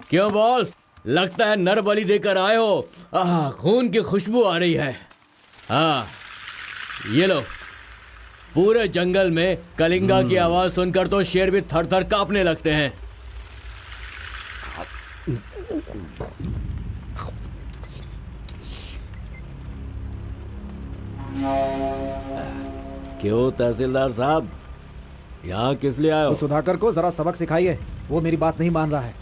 क्यों बॉस, लगता है नर बलि देकर आए हो। खून की खुशबू आ रही है। हाँ, ये लो। पूरे जंगल में कलिंगा की आवाज सुनकर तो शेर भी थर थर कांपने लगते हैं। क्यों तहसीलदार साहब, यहाँ किस लिए आए हो? सुधाकर को जरा सबक सिखाइए, वो मेरी बात नहीं मान रहा है।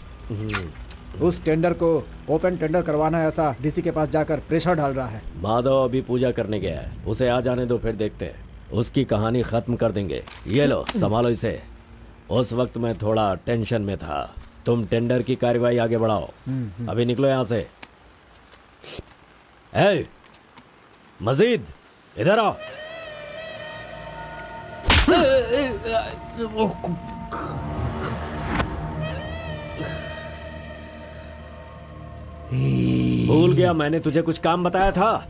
उस टेंडर को ओपन टेंडर करवाना है, ऐसा डीसी के पास जाकर प्रेशर डाल रहा है। माधव अभी पूजा करने गया है, उसे आ जाने दो, फिर देखते हैं। उसकी कहानी खत्म कर देंगे। ये लो, संभालो इसे। उस वक्त मैं थोड़ा टेंशन में था। तुम टेंडर की कार्यवाही आगे बढ़ाओ। अभी निकलो यहाँ से। ए, मजीद इधर आओ। भूल गया मैंने तुझे कुछ काम बताया था।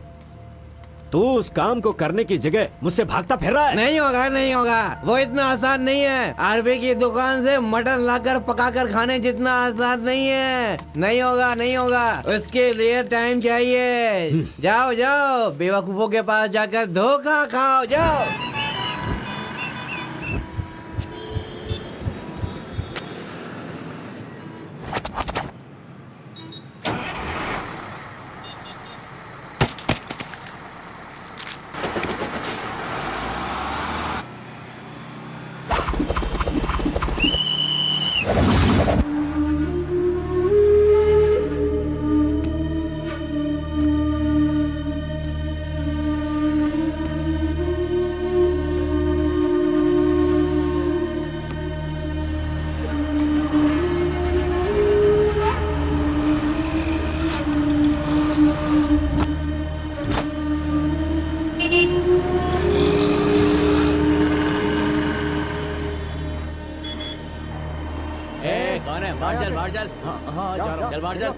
तू उस काम को करने की जगह मुझसे भागता फिर रहा है। नहीं होगा, नहीं होगा। वो इतना आसान नहीं है। आरबी की दुकान से मटन लाकर पकाकर खाने जितना आसान नहीं है। नहीं होगा, नहीं होगा। उसके लिए टाइम चाहिए। जाओ जाओ, बेवकूफों के पास जाकर धोखा खाओ। जाओ। बाहर चल, बाहर चल। हाँ, चल बाहर चल।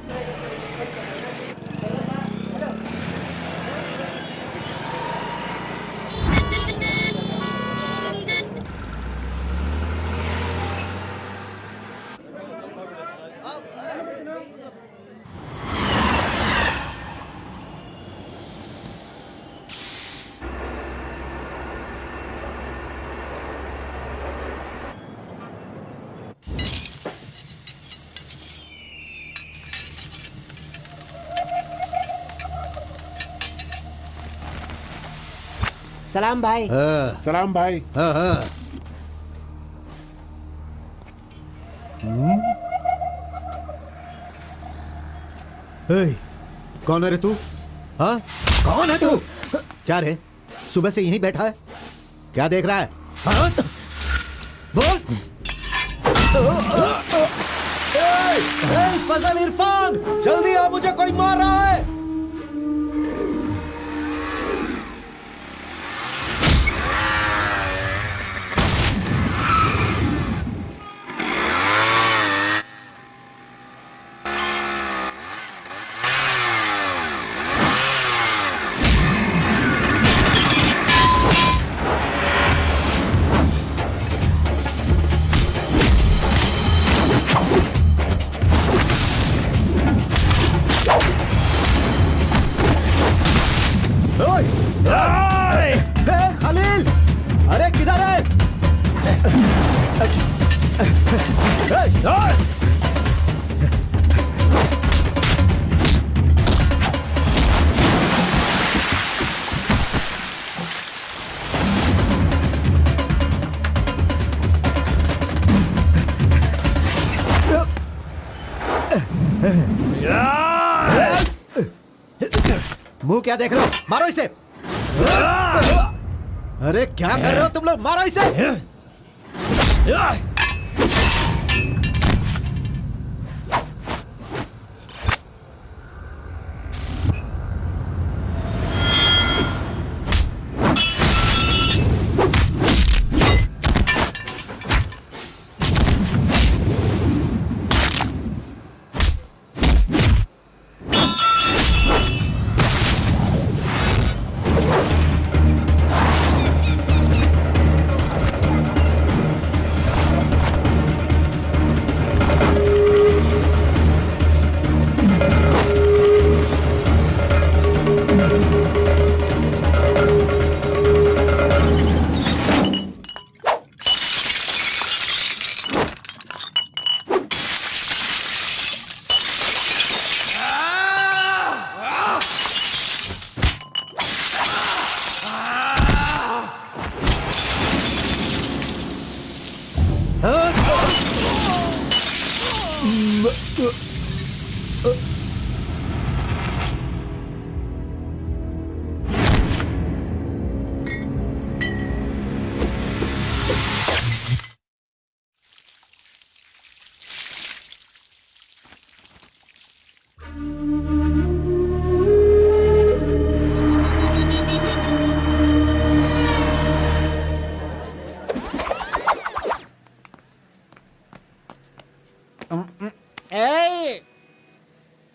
सलाम भाई। सलाम भाई। कौन है रे तू? हाँ, कौन है तू? क्या रे, सुबह से यहीं बैठा है? क्या देख रहा है? हाँ? बोल। फजल इरफान, जल्दी आ, मुझे कोई मार रहा है। खलील, अरे किधर है? मुंह क्या देख रहे हो? मारो इसे। अरे क्या कर रहे हो तुम लोग? मारो इसे।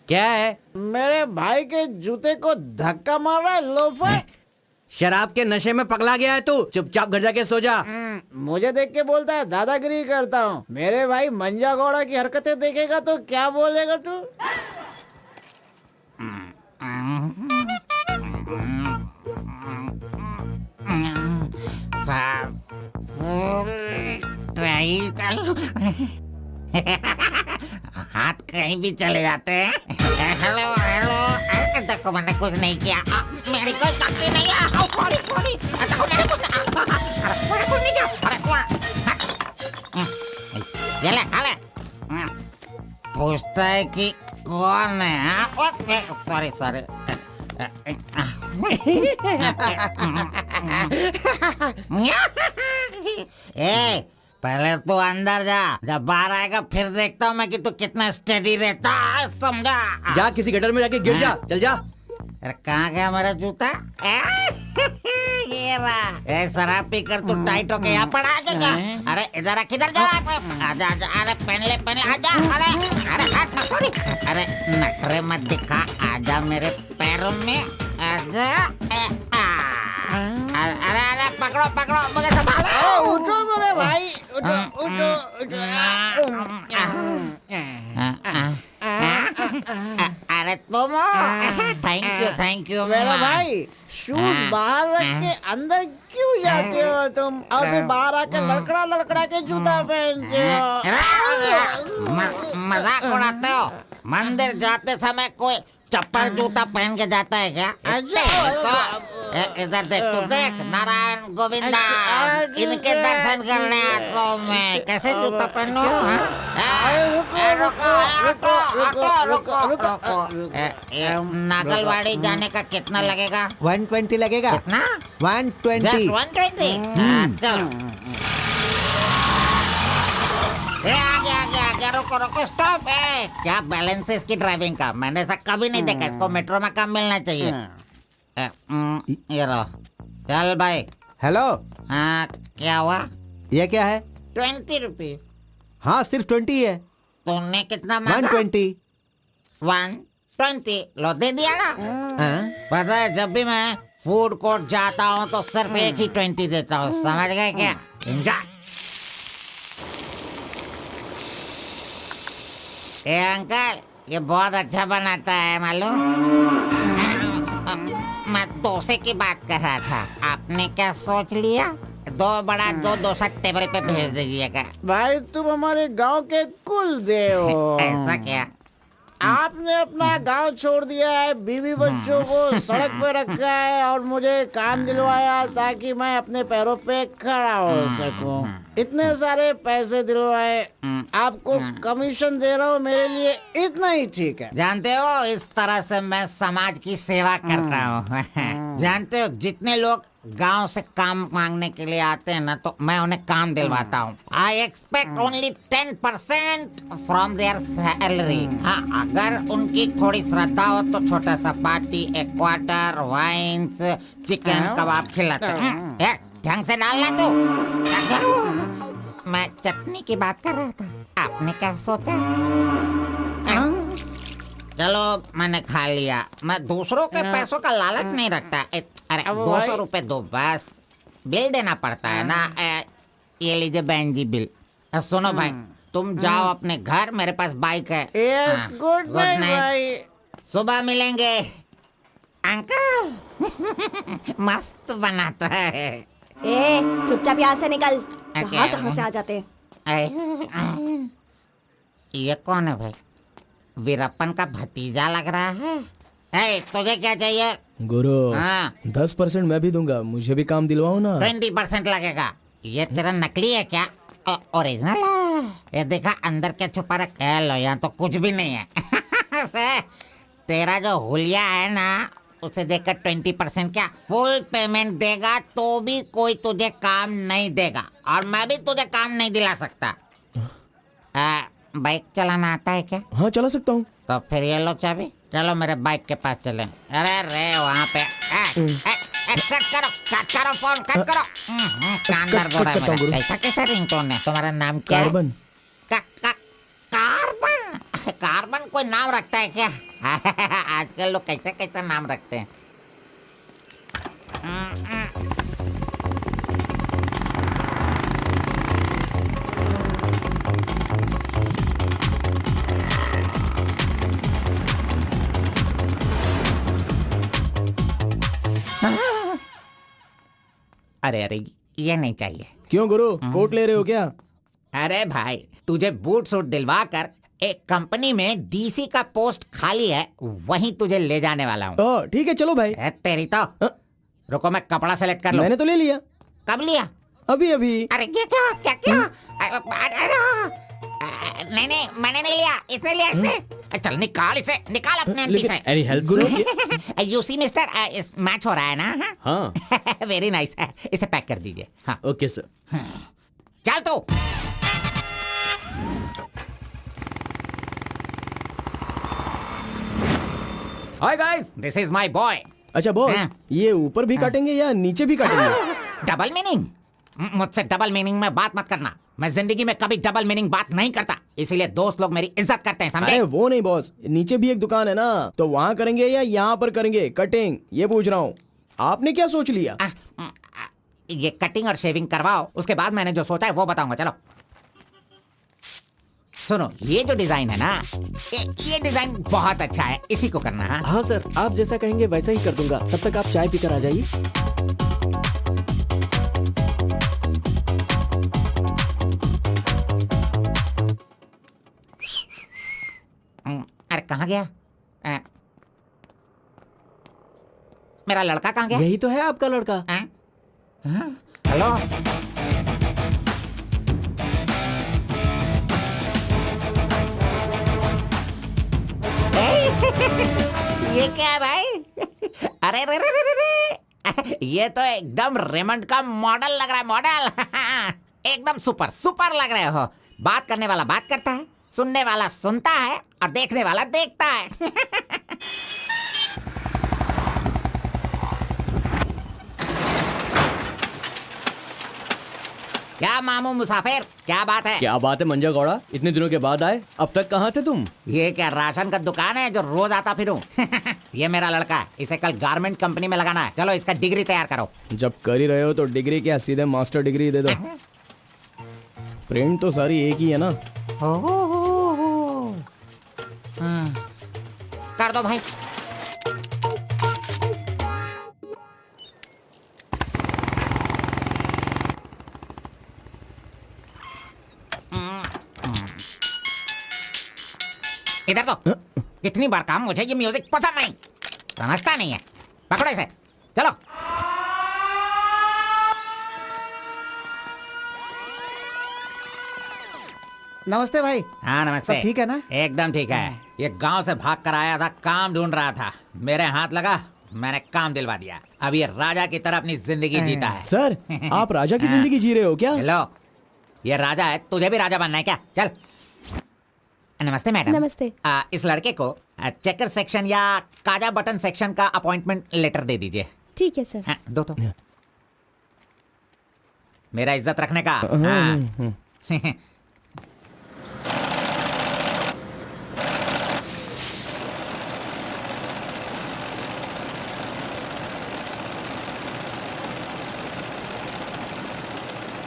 क्या है? मेरे भाई के जूते को धक्का मार रहा है लोफर। शराब के नशे में पगला गया है तू। चुपचाप घर जाके सो जा। मुझे देख के बोलता है दादागिरी करता हूँ। मेरे भाई मंजा घोड़ा की हरकतें देखेगा तो क्या बोलेगा तू? हाथ कहीं भी चले जाते हैं। हेलो हेलो, देखो मैंने कुछ नहीं किया। मेरी कोई गलती नहीं है। सॉरी सॉरी, देखो मैंने कुछ नहीं किया। अरे ये ले खा ले। पूछता है कि कौन है? Sorry sorry. ए, पहले तू अंदर जा, जब बाहर आएगा फिर देखता हूँ मैं कि तू कितना स्टेडी रहता है, समझा? जा किसी गटर में जाके गिर जा। चल जा। अरे कहाँ गया मेरा जूता? ये रहा। ए, शराब पी कर तू टाइट होके यहाँ पर आ गया। अरे इधर आ, किधर जा? आजा आजा, अरे पहन ले आजा। अरे हाथ मत छोड़ी। अरे नखरे मत दिखा, आजा मेरे पैरों में आजा। अरे अरे पकड़ो पकड़ो, मुझे संभालो। उठो मेरे भाई, उठो उठो उठो। अरे तुम, थैंक यू मेरे भाई, शूज बाहर रख के अंदर क्यों जाते हो तुम? और फिर बाहर आके लड़खड़ा लड़खड़ा के जूता पहनते हो। मजाक उड़ाते हो? मंदिर जाते समय कोई चप्पल जूता पहन के जाता है क्या? अच्छा, इधर देख, तू देख, नारायण गोविंदा, अच्छा, इनके दर्शन करने आता हूँ मैं। कैसे जूता पहनूं? रुको। नागलवाड़ी जाने का कितना लगेगा? 120 लगेगा। कितना? 120। 120? चलो। आगे, रुको, स्टॉप है। क्या बैलेंस है इसकी ड्राइविंग का? मैंने ऐसा कभी नहीं देखा। इसको मेट्रो में काम मिलना चाहिए। ये लो, चल भाई। हेलो, हाँ, क्या हुआ? ये क्या है? 20 रुपये। हाँ, सिर्फ 20 है। तूने कितना मांगा? 120। 120 लो, दे दिया ना। हाँ? पता है, जब भी मैं फूड कोर्ट जाता हूँ तो सिर्फ एक ही 20 देता हूँ, समझ गए क्या? एंजॉय। ए अंकल, ये बहुत अच्छा बनाता है मालूम। मैं डोसे की बात कर रहा था, आपने क्या सोच लिया? 2 बड़ा 2 डोसा टेबल पे भेज दीजिएगा। भाई तुम हमारे गांव के कुल देव हो। ऐसा क्या? आपने अपना गांव छोड़ दिया है, बीवी बच्चों को सड़क पे रखा है और मुझे काम दिलवाया ताकि मैं अपने पैरों पे खड़ा हो सकूं। इतने सारे पैसे दिलवाए, आपको कमीशन दे रहा हूँ, मेरे लिए इतना ही ठीक है। जानते हो, इस तरह से मैं समाज की सेवा करता हूँ। जानते हो, जितने लोग गांव से काम मांगने के लिए आते हैं ना, तो मैं उन्हें काम दिलवाता हूँ। I expect only 10% from there salary. हाँ, अगर उनकी थोड़ी श्रद्धा हो तो छोटा सा पार्टी, एक क्वार्टर, वाइन्स, चिकन कबाब खिलाते हैं। ढंग से डालना तू। मैं चटनी की बात कर रहा था, आपने क्या सोचा? चलो, मैंने खा लिया। मैं दूसरों के पैसों का लालच नहीं रखता। अरे 200 रुपए दो बस, बिल देना पड़ता है ना। ये लीजिए बहन जी बिल। सुनो भाई, तुम जाओ अपने घर, मेरे पास बाइक है। यस, गुड नाइट भाई। सुबह मिलेंगे। अंकल मस्त बनाता है। ए, चुपचाप यहाँ से निकल। क्या? कहाँ से आ जाते हैं? ये कौन है भाई? वीरप्पन का भतीजा लग रहा है। तुझे क्या चाहिए? गुरु, हाँ, 10% मैं भी दूंगा, मुझे भी काम दिलवाओ ना। 20% लगेगा। ये तेरा नकली है क्या? ओरिजिनल है। ये देखा अंदर क्या छुपा रखा है? लो, यहाँ तो कुछ भी नहीं है। तेरा जो हुलिया है ना, उसे देखकर 20% क्या फुल पेमेंट देगा तो भी कोई तुझे काम नहीं देगा, और मैं भी तुझे काम नहीं दिला सकता। बाइक चलाना आता है क्या? हाँ, चला सकता हूँ। तो फिर ये लो चाबी, चलो मेरे बाइक के पास चले। अरे रे वहाँ पे कट करो फोन, कट करो। कान दर्द हो रहा है मेरा। ऐसा कैसा रिंगटोन है? तुम्हारा नाम क्या है? कार्बन। कार्बन? कार्बन कोई नाम रखता है क्या? आजकल लोग कैसे कैसे नाम रखते हैं। अरे अरे, ये नहीं चाहिए। क्यों गुरु, कोट ले रहे हो क्या? अरे भाई, तुझे बूट सूट दिलवा कर एक कंपनी में डीसी का पोस्ट खाली है, वहीं तुझे ले जाने वाला हूँ। ठीक है, चलो भाई। तेरी तो। रुको, मैं कपड़ा सेलेक्ट कर लूं। मैंने तो ले लिया। कब लिया? अभी अभी। अरे ये क्या क्या क्या? नहीं, मैंने नहीं लिया, इसे लिया इसने। चल निकाल इसे, निकाल अपने एमपी से। Any help Guru? You see mister, match हो रहा है ना? हाँ। Very nice. इसे पैक कर दीजिए। हाँ, ओके सर। चल तू। Hi guys, this is my boy. अच्छा बॉस, ये ऊपर भी काटेंगे या नीचे भी काटेंगे? Double meaning? मुझसे डबल मीनिंग में बात मत करना। मैं जिंदगी में कभी डबल मीनिंग बात नहीं करता, इसीलिए दोस्त लोग मेरी इज्जत करते हैं, समझे? अरे वो नहीं बॉस, नीचे भी एक दुकान है ना, तो वहाँ करेंगे या यहाँ पर करेंगे कटिंग, ये पूछ रहा हूँ। आपने क्या सोच लिया? ये कटिंग और शेविंग करवाओ, उसके बाद मैंने जो सोचा है वो बताऊंगा। चलो सुनो, ये जो डिजाइन है ना, ये डिजाइन बहुत अच्छा है, इसी को करना है। हाँ सर, आप जैसा कहेंगे वैसा ही कर दूंगा। तब तक आप चाय पीकर आ जाइए। अरे कहाँ गया? मेरा लड़का कहाँ गया? यही तो है आपका लड़का। हाँ? हाँ? हेलो, ये क्या है भाई? अरे रे रे रे रे रे, ये तो एकदम रेमंड का मॉडल लग रहा है, मॉडल। एकदम सुपर सुपर लग रहे हो। बात करने वाला बात करता है, सुनने वाला सुनता है और देखने वाला देखता है। क्या मामू मुसाफिर, क्या बात है? क्या बात है मंजा गौड़ा, इतने दिनों के बाद आए, अब तक कहाँ थे तुम? ये क्या राशन का दुकान है जो रोज आता फिरूं? ये मेरा लड़का है, इसे कल गारमेंट कंपनी में लगाना है। चलो इसका डिग्री तैयार करो। जब कर ही रहे हो तो डिग्री क्या, सीधे मास्टर डिग्री दे दो। प्रिंट तो सारी एक ही है ना। कर दो भाई। इधर तो कितनी बार कहा, मुझे ये म्यूजिक पसंद नहीं, समझता नहीं है। पकड़ो इसे, चलो। नमस्ते भाई। हाँ नमस्ते। सब ठीक है ना? एकदम ठीक है। ये गांव से भाग कर आया था, काम ढूंढ रहा था, मेरे हाथ लगा, मैंने काम दिलवा दिया। अब ये राजा की तरह अपनी जिंदगी जीता है। सर, आप राजा की जिंदगी जी रहे हो क्या? हेलो, ये राजा है, तुझे भी राजा बनना है क्या? चल। नमस्ते मैडम। नमस्ते। इस लड़के को चेकर सेक्शन या काजा बटन सेक्शन का अपॉइंटमेंट लेटर दे दीजिए। ठीक है सर। हाँ, दो तो। मेरा इज्जत रखने का। हाँ।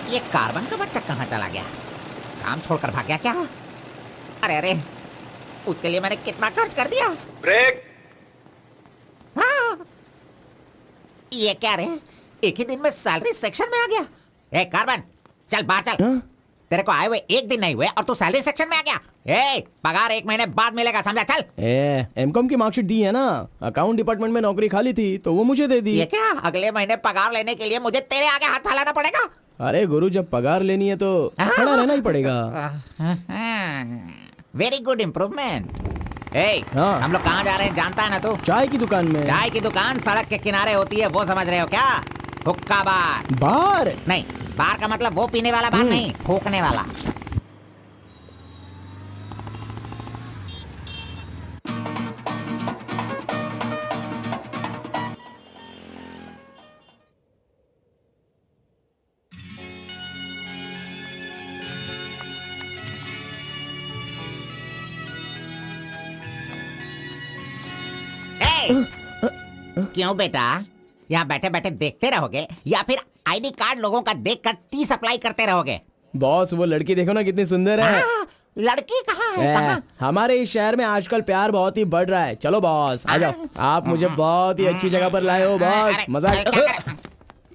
ये कार्बन का बच्चा कहाँ चला गया? काम छोड़कर भाग गया क्या? अरे अरे, उसके लिए मैंने कितना खर्च कर दिया। ब्रेक। हाँ। ये क्या रे, एक ही दिन में सैलरी सेक्शन में आ गया। ए कार्बन, चल बाहर चल। हाँ? तेरे को आए हुए एक दिन नहीं हुए और तू सैलरी सेक्शन में आ गया। ए, पगार 1 महीने बाद मिलेगा, समझा? चल। एमकॉम की मार्कशीट दी है ना, अकाउंट डिपार्टमेंट में नौकरी खाली थी तो वो मुझे दे दी। ये क्या, अगले महीने पगार लेने के लिए मुझे तेरे आगे हाथ फैलाना पड़ेगा? अरे गुरु, जब पगार लेनी है तो खड़ा रहना ही पड़ेगा। Very good improvement. ए, हाँ। हम लोग कहाँ जा रहे हैं जानता है ना तू? चाय की दुकान में। चाय की दुकान सड़क के किनारे होती है, वो समझ रहे हो क्या? हुक्का बार। बार? नहीं, बार का मतलब वो पीने वाला बार नहीं, फूकने वाला। क्यों बेटा, यहाँ बैठे बैठे देखते रहोगे या फिर आईडी कार्ड लोगों का देखकर टी सप्लाई करते रहोगे? बॉस, वो लड़की देखो ना कितनी सुंदर है। लड़की कहाँ है? कहाँ? हमारे इस शहर में आजकल प्यार बहुत ही बढ़ रहा है। चलो बॉस, आ जाओ। आप मुझे बहुत ही अच्छी जगह पर लाए हो बॉस। मजा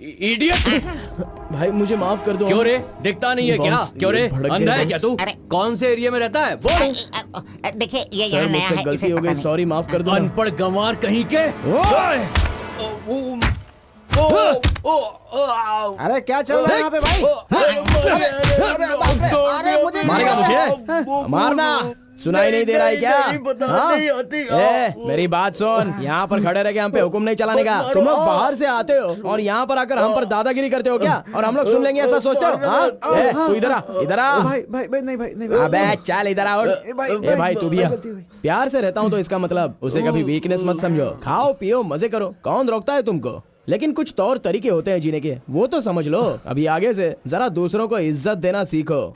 इडियट। भाई मुझे माफ कर दो। क्यों रे, दिखता नहीं है क्या? क्यों रे, अंधा है क्या तू? कौन से एरिया में रहता है? बोल। देखिए ये सर, यहाँ नया मुझसे है, गलती इसे हो पता गई, नहीं। सॉरी, माफ कर दो। अनपढ़ गंवार कहीं के। अरे क्या चल रहा है यहाँ पे भाई? अरे मुझे मारेगा मुझे? मारना सुनाई नहीं दे रहा है क्या? हाँ? मेरी बात सुन, यहाँ पर खड़े रह के हम पे हुक्म नहीं चलाने का। तुम लोग बाहर से आते हो और यहाँ पर आकर हम पर दादागिरी करते हो क्या? और हम लोग सुन लेंगे ऐसा सोचते हो? हाँ? तू इधर आ, इधर आ। भाई नहीं भाई। अबे चल इधर आओ। ए भाई तू भी आ। प्यार से रहता हूँ तो इसका मतलब उसे कभी वीकनेस मत समझो। खाओ पियो मजे करो, कौन रोकता है तुमको? लेकिन कुछ तौर तरीके होते हैं जीने के, वो तो समझ लो। अभी आगे से जरा दूसरों को इज्जत देना सीखो।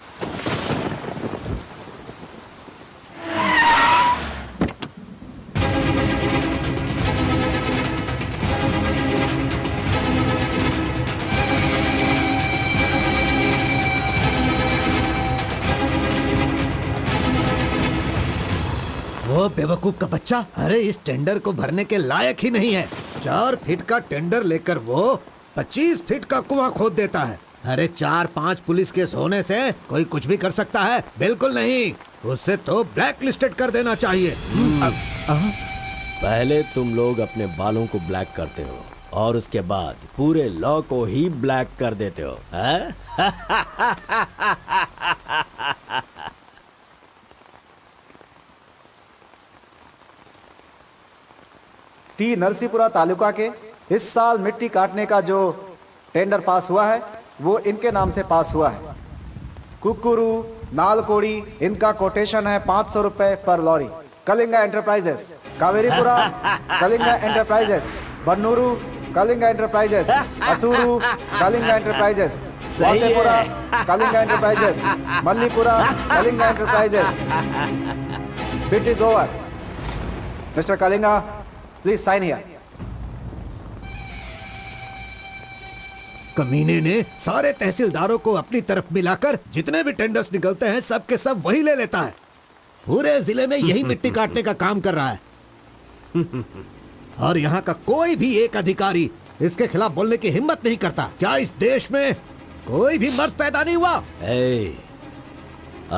वो बेवकूफ का बच्चा, अरे इस टेंडर को भरने के लायक ही नहीं है। 4 फीट का टेंडर लेकर वो 25 फीट का कुआं खोद देता है। अरे 4-5 पुलिस केस होने से कोई कुछ भी कर सकता है? बिल्कुल नहीं, उसे तो ब्लैक लिस्टेड कर देना चाहिए। पहले तुम लोग अपने बालों को ब्लैक करते हो, और उसके बाद पूरे लॉ को ही ब्लैक कर देते हो, हैं? टी नरसीपुरा तालुका के इस साल मिट्टी काटने का जो टेंडर पास हुआ है वो इनके नाम से पास हुआ है। कुकुरू नालकोड़ी इनका कोटेशन है 500 रुपए पर lorry. Kalinga enterprises Kaveripura, Kalinga enterprises Bannuru, Kalinga enterprises Aturu, Kalinga enterprises Vasepura, Kalinga enterprises Mallipura, Kalinga enterprises. Bid is over. Mister Kalinga, please sign here. कमीने ने सारे तहसीलदारों को अपनी तरफ मिलाकर जितने भी टेंडर्स निकलते हैं सब के सब वही ले लेता है। पूरे जिले में यही मिट्टी काटने का काम कर रहा है। और यहाँ का कोई भी एक अधिकारी इसके खिलाफ बोलने की हिम्मत नहीं करता। क्या इस देश में कोई भी मर्द पैदा नहीं हुआ?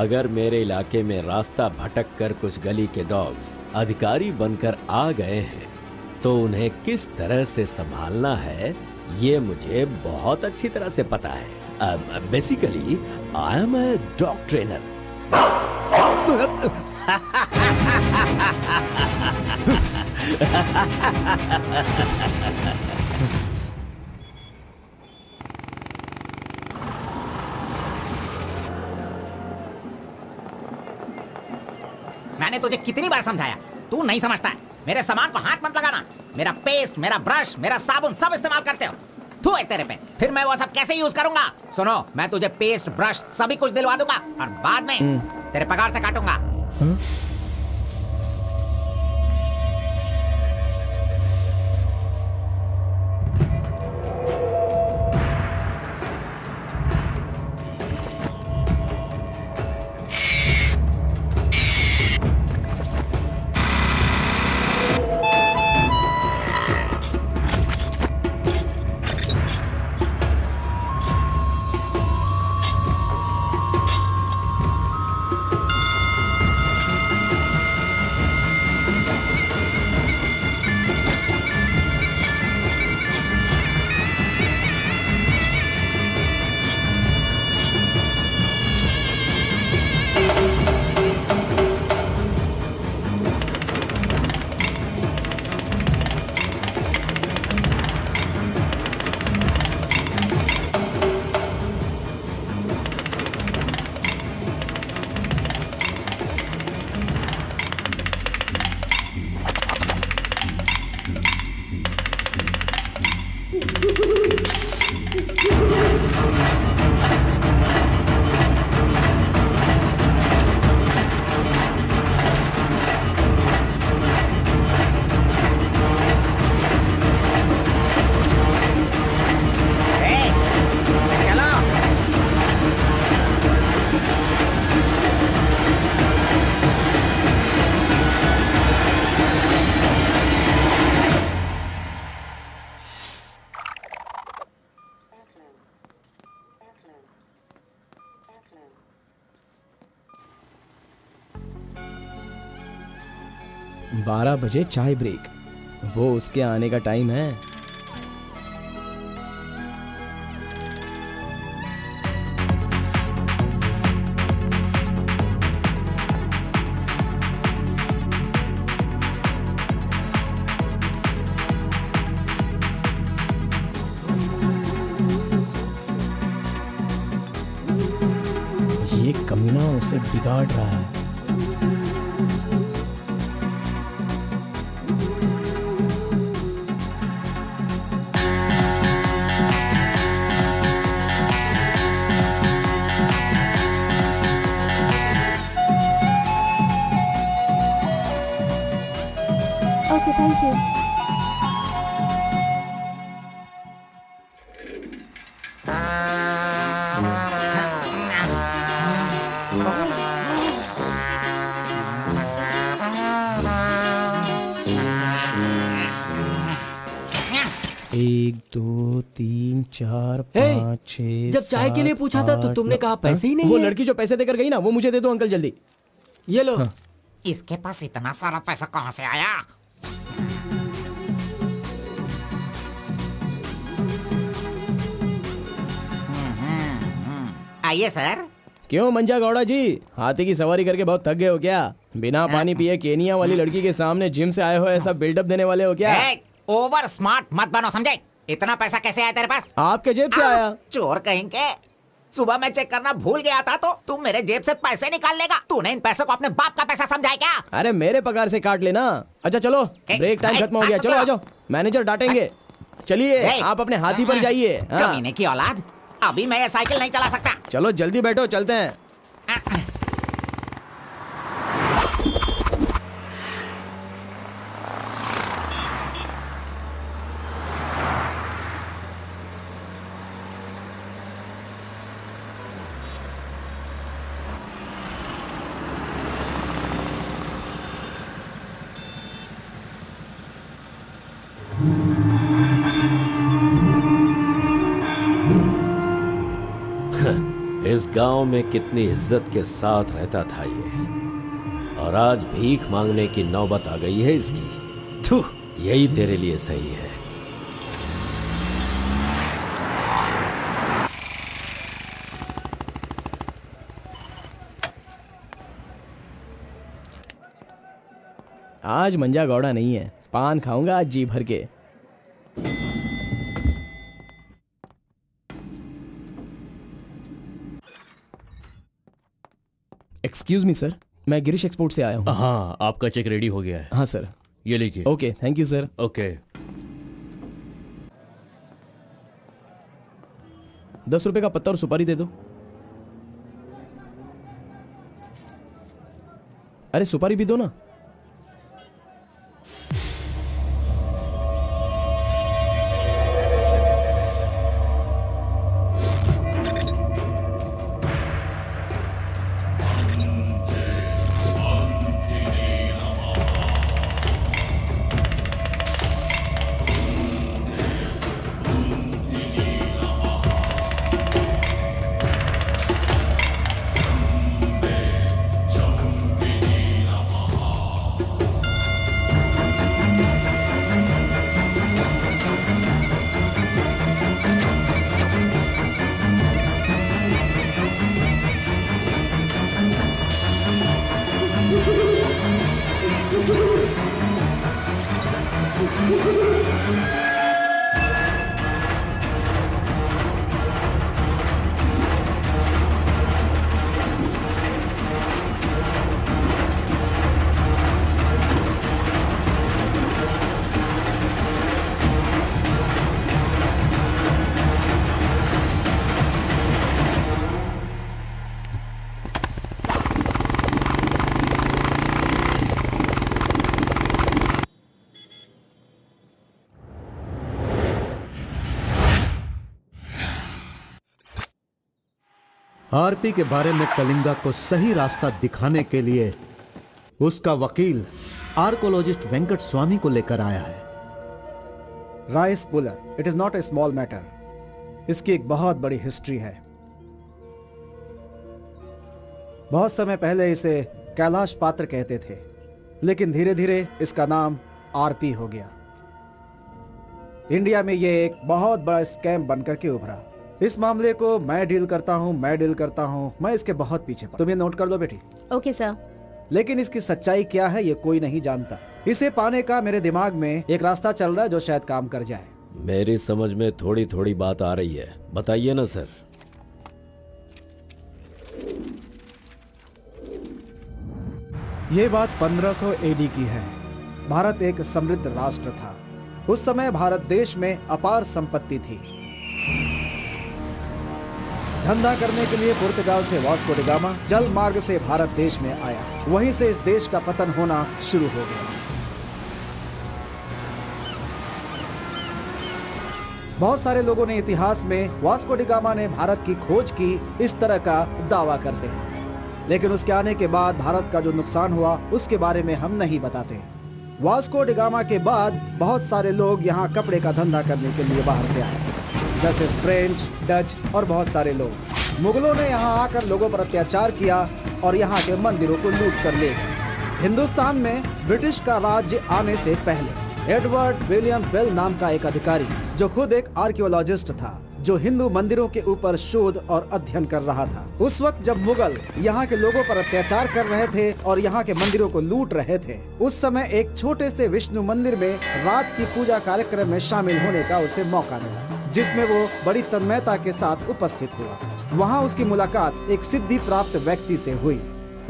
अगर मेरे इलाके में रास्ता भटक कर कुछ गली के डॉग्स अधिकारी बनकर आ गए हैं तो उन्हें किस तरह से संभालना है ये मुझे बहुत अच्छी तरह से पता है। Basically I am a dog trainer. मैंने तुझे कितनी बार समझाया, तू नहीं समझता है। मेरे सामान को हाथ मत लगाना। मेरा पेस्ट, मेरा ब्रश, मेरा साबुन सब इस्तेमाल करते हो। थू है तेरे पे। फिर मैं वो सब कैसे यूज करूंगा? सुनो, मैं तुझे पेस्ट, ब्रश सभी कुछ दिलवा दूंगा और बाद में तेरे पगार से काटूंगा। बारह बजे चाय ब्रेक, वो उसके आने का टाइम है। ये कमीना उसे बिगाड़ रहा है। Okay, thank you. एक दो तीन चार पाँच छः। जब चाय के लिए पूछा था तो तुमने कहा पैसे ही नहीं वो है। लड़की जो पैसे देकर गई ना, वो मुझे दे दो अंकल जल्दी। ये लो। इसके पास इतना सारा पैसा कहाँ से आया? आइए सर। क्यों मंजा गौड़ा जी, हाथी की सवारी करके बहुत थक गए हो क्या? बिना पानी पिए केनिया वाली लड़की के सामने जिम से आए हो, ऐसा बिल्डअप देने वाले हो क्या? ओवर स्मार्ट मत बनो, समझे? इतना पैसा कैसे आया तेरे पास? आपके जेब से आया। चोर कहेंगे। सुबह मैं चेक करना भूल गया था तो तू मेरे जेब से पैसे निकाल लेगा। तूने इन पैसों को अपने बाप का पैसा समझा है क्या? अरे मेरे पगार से काट लेना। अच्छा चलो, ब्रेक टाइम खत्म हो गया, चलो आ जाओ, मैनेजर डांटेंगे। चलिए आप अपने हाथी पर जाइए। कमीने की औलाद, अभी मैं ये साइकिल नहीं चला सकता। चलो जल्दी बैठो, चलते हैं। इस गांव में कितनी इज्जत के साथ रहता था ये, और आज भीख मांगने की नौबत आ गई है इसकी। थू, यही तेरे लिए सही है। आज मंजा गौड़ा नहीं है, पान खाऊंगा आज जी भर के। एक्सक्यूज मी सर, मैं गिरीश एक्सपोर्ट से आया हूँ। हाँ, आपका चेक रेडी हो गया है। हाँ सर। ये लीजिए। Okay, thank you sir. Okay. 10 रुपए का पत्ता और सुपारी दे दो। अरे सुपारी भी दो ना। आरपी के बारे में कलिंगा को सही रास्ता दिखाने के लिए उसका वकील आर्कोलॉजिस्ट वेंकट स्वामी को लेकर आया है। Rice puller, it is not a small matter. इसकी एक बहुत बड़ी हिस्ट्री है। बहुत समय पहले इसे कैलाश पात्र कहते थे, लेकिन धीरे धीरे इसका नाम आरपी हो गया। इंडिया में यह एक बहुत बड़ा स्कैम बनकर के उभरा। इस मामले को मैं डील करता हूं, मैं इसके बहुत पीछे। तुम ये नोट कर लो बेटी। Okay sir. लेकिन इसकी सच्चाई क्या है ये कोई नहीं जानता। इसे पाने का मेरे दिमाग में एक रास्ता चल रहा है जो शायद काम कर जाए। मेरी समझ में थोड़ी थोड़ी बात आ रही है, बताइए ना सर। ये बात 1500 एडी की है। भारत एक समृद्ध राष्ट्र था। उस समय भारत देश में अपार संपत्ति थी। धंधा करने के लिए पुर्तगाल से वास्को डी गामा जल मार्ग से भारत देश में आया। वहीं से इस देश का पतन होना शुरू हो गया। बहुत सारे लोगों ने इतिहास में वास्को डी गामा ने भारत की खोज की इस तरह का दावा करते हैं, लेकिन उसके आने के बाद भारत का जो नुकसान हुआ उसके बारे में हम नहीं बताते। वास्को डी गामा के बाद बहुत सारे लोग यहाँ कपड़े का धंधा करने के लिए बाहर से आए, जैसे फ्रेंच, डच और बहुत सारे लोग। मुगलों ने यहाँ आकर लोगों पर अत्याचार किया और यहाँ के मंदिरों को लूट कर ले गए। हिंदुस्तान में ब्रिटिश का राज्य आने से पहले एडवर्ड विलियम बेल नाम का एक अधिकारी, जो खुद एक आर्कियोलॉजिस्ट था, जो हिंदू मंदिरों के ऊपर शोध और अध्ययन कर रहा था। उस वक्त जब मुगल यहाँ के लोगों पर अत्याचार कर रहे थे और यहाँ के मंदिरों को लूट रहे थे, उस समय एक छोटे से विष्णु मंदिर में रात की पूजा कार्यक्रम में शामिल होने का उसे मौका मिला, जिसमें वो बड़ी तन्मयता के साथ उपस्थित हुआ। वहाँ उसकी मुलाकात एक सिद्धि प्राप्त व्यक्ति से हुई।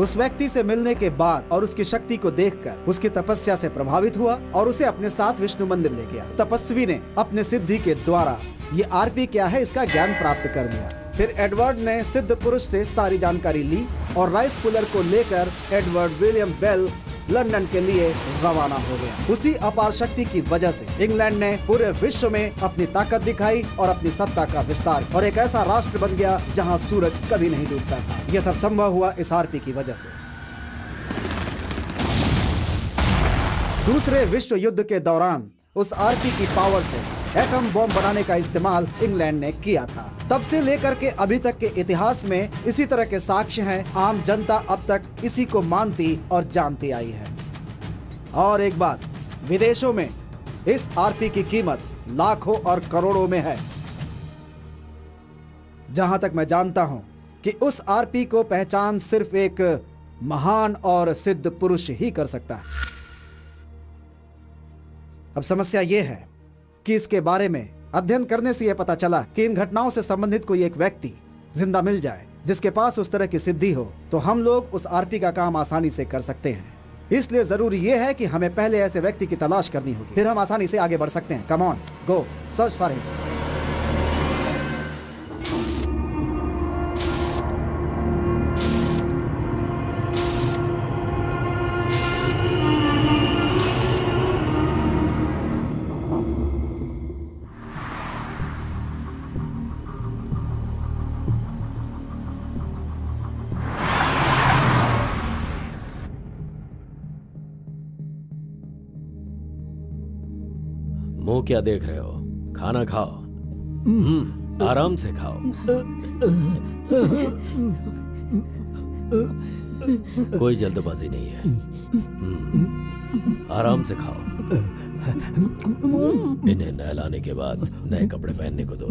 उस व्यक्ति से मिलने के बाद और उसकी शक्ति को देखकर उसकी तपस्या से प्रभावित हुआ और उसे अपने साथ विष्णु मंदिर ले गया। तपस्वी ने अपने सिद्धि के द्वारा ये आरपी क्या है इसका ज्ञान प्राप्त कर लिया। फिर एडवर्ड ने सिद्ध पुरुष से सारी जानकारी ली और राइस पुलर को लेकर एडवर्ड विलियम बेल लंदन के लिए रवाना हो गया। उसी अपार शक्ति की वजह से इंग्लैंड ने पूरे विश्व में अपनी ताकत दिखाई और अपनी सत्ता का विस्तार और एक ऐसा राष्ट्र बन गया जहां सूरज कभी नहीं डूबता था। यह सब संभव हुआ इस आरपी की वजह से। दूसरे विश्व युद्ध के दौरान उस आरपी की पावर से एटम बॉम्ब बनाने का इस्तेमाल इंग्लैंड ने किया था। तब से लेकर के अभी तक के इतिहास में इसी तरह के साक्ष्य हैं। आम जनता अब तक इसी को मानती और जानती आई है। और एक बात, विदेशों में इस आरपी की कीमत लाखों और करोड़ों में है। जहां तक मैं जानता हूं कि उस आरपी को पहचान सिर्फ एक महान और सिद्ध पुरुष ही कर सकता है। अब समस्या यह है कि इसके बारे में अध्ययन करने से यह पता चला कि इन घटनाओं से संबंधित कोई एक व्यक्ति जिंदा मिल जाए जिसके पास उस तरह की सिद्धि हो, तो हम लोग उस आरपी का काम आसानी से कर सकते हैं। इसलिए जरूरी यह है कि हमें पहले ऐसे व्यक्ति की तलाश करनी होगी, फिर हम आसानी से आगे बढ़ सकते हैं। Come on, go search for him. मुंह क्या देख रहे हो? खाना खाओ। आराम से खाओ। कोई जल्दबाजी नहीं है। आराम से खाओ। इन्हें नहलाने के बाद नए कपड़े पहनने को दो।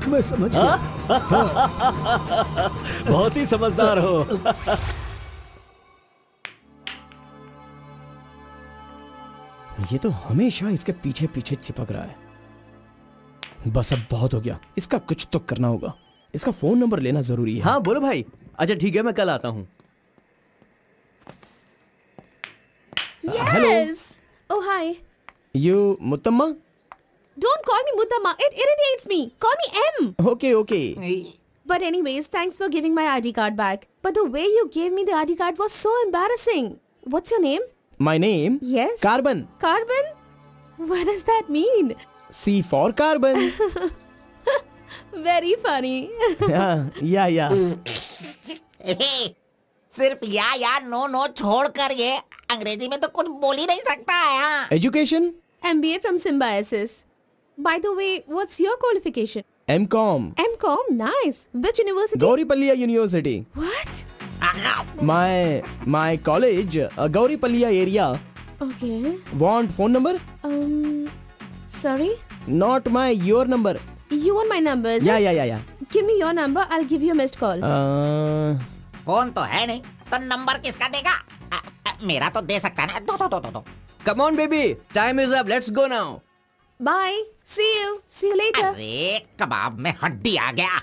मैं समझ गया। बहुत ही समझदार हो। ये तो हमेशा इसके पीछे पीछे चिपक रहा है। बस अब बहुत हो गया, इसका कुछ तो करना होगा। इसका फोन नंबर लेना जरूरी है। हाँ बोलो भाई। अच्छा ठीक है, मैं कल आता हूँ। Yes. Oh hi. You Muthamma? Don't call me Mutamma. It irritates me. Call me M. Okay okay. But anyways, thanks for giving my ID card back. But the way you gave me the ID card was so embarrassing. What's your name? My name? Yes. Carbon. Carbon? What does that mean? C for Carbon. Very funny. या सिर्फ या no no छोड़कर ये अंग्रेजी में तो कुछ बोल ही नहीं सकता है। Education? MBA from Symbiosis. By the way, what's your qualification? M.Com. M.Com? Nice. Which university? Gauripalliya university. What? My college, Gauripalliya area. Okay. Want phone number? Sorry? Not your number. You want my number? is it? Yeah. Give me your number. I'll give you a missed call. Phone तो है नहीं तो number किसका देगा? मेरा तो दे सकता है ना। दो। Come on baby, time is up. Let's go now. Bye. See you. See you later. अरे कबाब में हड्डी आ गया।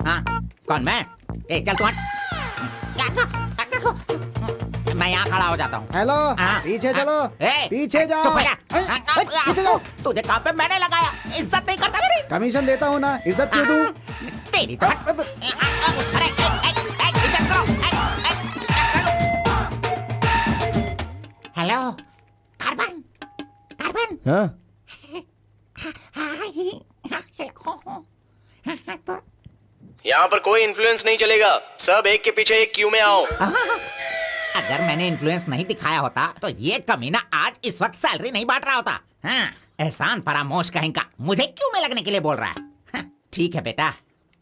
हाँ, कौन मैं? ए चल तू हट। मैं यहाँ खड़ा हो जाता हूँ। हेलो, हाँ, पीछे चलो, ए, पीछे जाओ। चुप हो जा। पीछे जाओ। तुझे काम पे मैंने लगाया, इज्जत नहीं करता मेरी। कमीशन देता हूँ ना, इज्जत क्यों दूँ? तेरी तो अरे इज्जत करो। Hello carbon, carbon. हाँ यहाँ पर कोई इन्फ्लुएंस नहीं चलेगा, सब एक के पीछे एक क्यू में आओ। अगर मैंने इन्फ्लुएंस नहीं दिखाया होता तो ये कमीना आज इस वक्त सैलरी नहीं बांट रहा होता। हाँ, एहसान फरामोश कहेंगा, मुझे क्यों में लगने के लिए बोल रहा है? हाँ, ठीक है बेटा,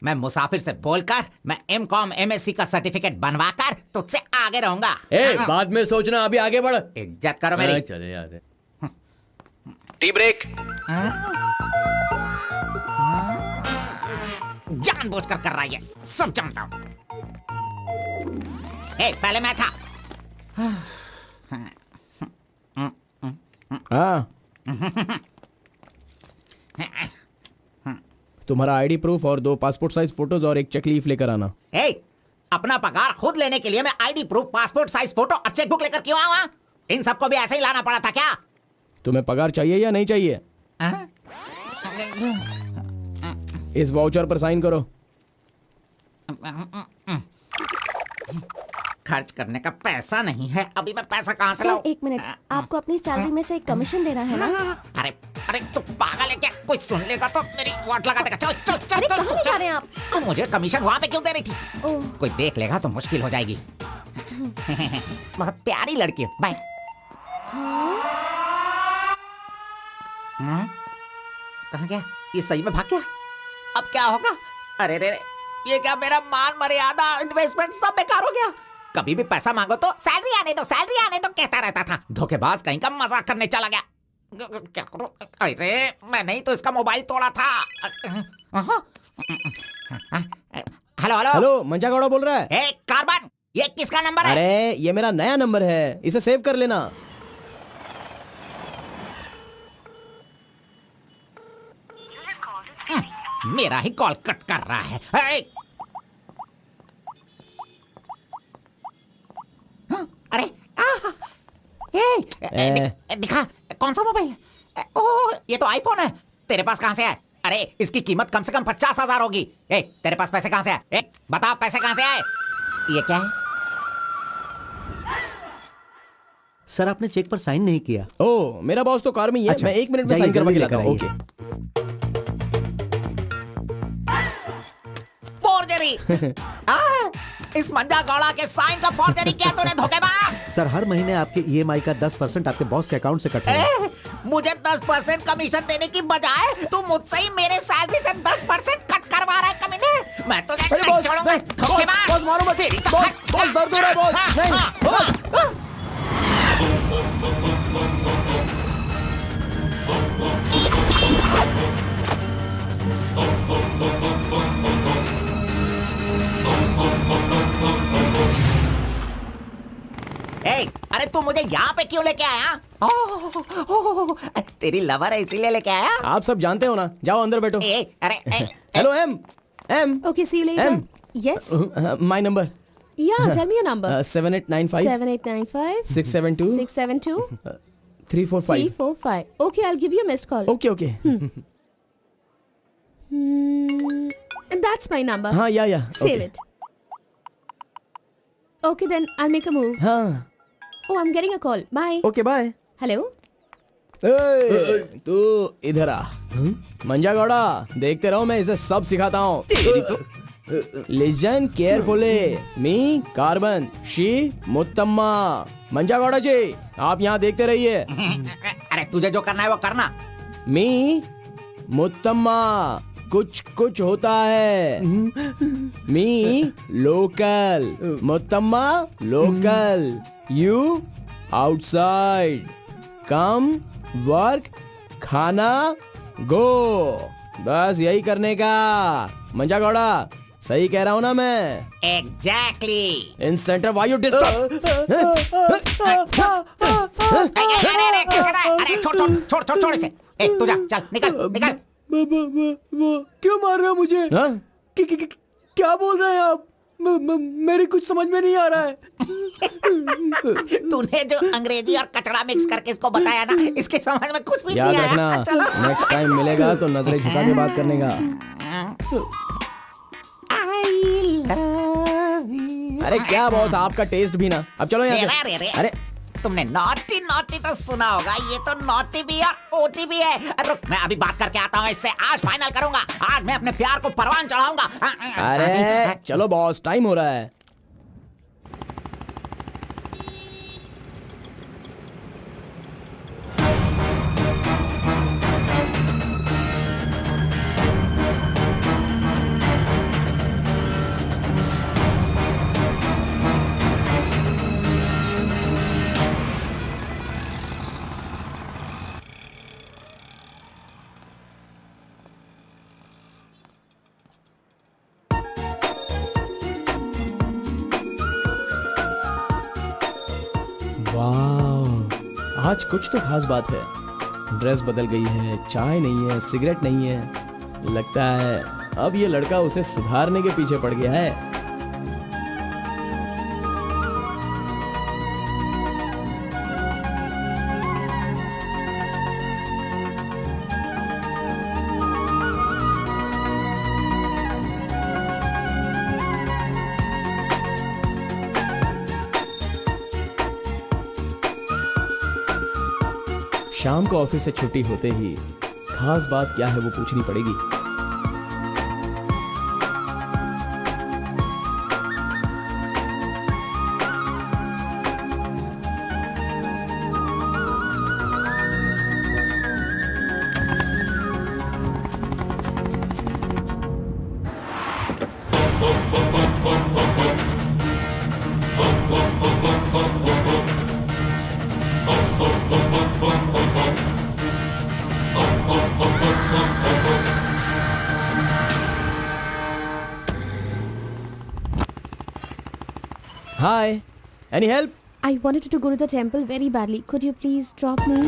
मैं मुसाफिर से बोलकर मैं M.Com MSc का सर्टिफिकेट बनवाकर तुझसे आगे रहूंगा। हाँ, बाद में सोचना, अभी आगे बढ़। इज्जत करो मेरी। चले यार। Tea break. जानबूझकर कर रहा है ये, सब जानता हूँ। पहले मैं था। हाँ तुम्हारा आईडी प्रूफ और 2 पासपोर्ट साइज फोटोज और एक चेक लीफ लेकर आना। अपना पगार खुद लेने के लिए मैं ID proof, passport size photo और चेकबुक लेकर क्यों आऊँ? इन सबको भी ऐसे ही लाना पड़ा था क्या? तुम्हें पगार चाहिए या नहीं चाहिए? इस वाउचर पर साइन करो। खर्च करने का पैसा नहीं है, अभी मैं पैसा कहाँ से सर लाऊं? एक मिनट, आपको अपनी सैलरी में से एक कमीशन देना है ना? अरे अरे तू पागल है क्या? कोई सुन लेगा तो मेरी वाट लगा देगा। चल चल चल अरे चल, कहाँ ले जा रहे हैं आप? तू मुझे कमीशन वहाँ पे क्यों दे रही थी? ओह, कोई देख लेगा तो मुश्किल हो जाएगी। बहुत प्यारी लड़की है। बाय। कहाँ गया? ये सही में भाग गया? अब क्या होगा? अरे रे, ये क्या मेरा मान मर्यादा इन्वेस्टमेंट सब बेकार हो गया? कभी भी पैसा मांगो तो सैलरी आने दो, सैलरी आने दो कहता रहता था। धोखेबाज कहीं का मजाक करने चला गया। क्या करूं? अरे मैं नहीं तो इसका मोबाइल तोड़ा था। हेलो हेलो हेलो, मंजा गौड़ा बोल रहा है। ए कार्बन, ये किसका नंबर है? अरे ये मेरा नया नंबर है, इसे सेव कर लेना। मेरा ही कॉल कट कर रहा है। अरे दिखा, कौन सा मोबाइल? ओह, ये तो आईफोन है। तेरे पास कहां से है? अरे इसकी कीमत कम से कम 50,000 होगी। तेरे पास पैसे कहां से आए? बता पैसे कहां से आए? ये क्या है? सर आपने चेक पर साइन नहीं किया। ओ, मेरा बॉस तो कार में ही है। अच्छा, मैं 1 मिनट में जाइए, साइन करवा के जल्दी लाता हूँ। लेकर ओके। फोर्जरी। इस मंजा गौड़ा के साइन का फोर्जरी किया तूने, धोखेबाज। सर हर महीने आपके ईएमआई का 10% आपके बॉस के अकाउंट से कटता है। मुझे 10% कमीशन देने की बजाय तू मुझसे ही मेरे सैलरी से 10% कट करवा रहा है कमीने। मैं तुझे नहीं छोड़ूंगा, धोखेबाज। बॉस मारो मत। बॉस दर्द हो रहा है बॉस। नहीं। अरे तू मुझे यहाँ पे क्यों लेके आया? तेरी लवर है इसीलिए लेके आया? आप सब जानते हो ना, जाओ अंदर बैठो। अरे hello M. okay, see you later. M. Yes. My number Yeah, tell me your number. 7895 7895 672 672 345. 345. Okay, I'll give you a missed call. Okay okay. That's my number. हाँ या Save it. Okay, then I'll make a move. हाँ Oh, I'm getting a call. Bye. Okay bye. Hello? तू इधर आ। मंजा गौड़ा, देखते रहो, मैं इसे सब सिखाता हूँ। Listen carefully. Me carbon, she Muthamma. Manja Gowda ji, आप यहाँ देखते रहिए। अरे तुझे जो करना है वो करना। मी मुत्तम्मा, कुछ कुछ होता है। Me local, Muthamma local, you outside. Come work, खाना गो। बस यही करने का। मंजा गौड़ा, सही कह रहा हूँ ना मैं? Exactly. In centre why you disturb. अरे छोड़ इसे। तू जा, चल निकल। क्यों मार रहे हो मुझे? क्या बोल रहे हैं आप? मेरी कुछ समझ में नहीं आ रहा है। तूने जो अंग्रेजी और कचड़ा मिक्स करके इसको बताया ना, इसके समझ में कुछ भी याद नहीं रखना, आया। चलो। नेक्स्ट टाइम मिलेगा तो नजरें झुका के बात करने का। अरे क्या बॉस, आपका टेस्ट भी ना। अब चलो यहाँ से। अरे तुमने नॉटी नॉटी तो सुना होगा, ये तो नॉटी भी है, ओटी भी है। रुक, मैं अभी बात करके आता हूँ इससे। आज फाइनल करूंगा, आज मैं अपने प्यार को परवान चढ़ाऊंगा। अरे चलो बॉस, टाइम हो रहा है। वाह, आज कुछ तो खास बात है। ड्रेस बदल गई है, चाय नहीं है, सिगरेट नहीं है। लगता है अब ये लड़का उसे सुधारने के पीछे पड़ गया है। शाम को ऑफिस से छुट्टी होते ही खास बात क्या है वो पूछनी पड़ेगी। Hi, any help? I wanted to go to the temple very badly. Could you please drop me?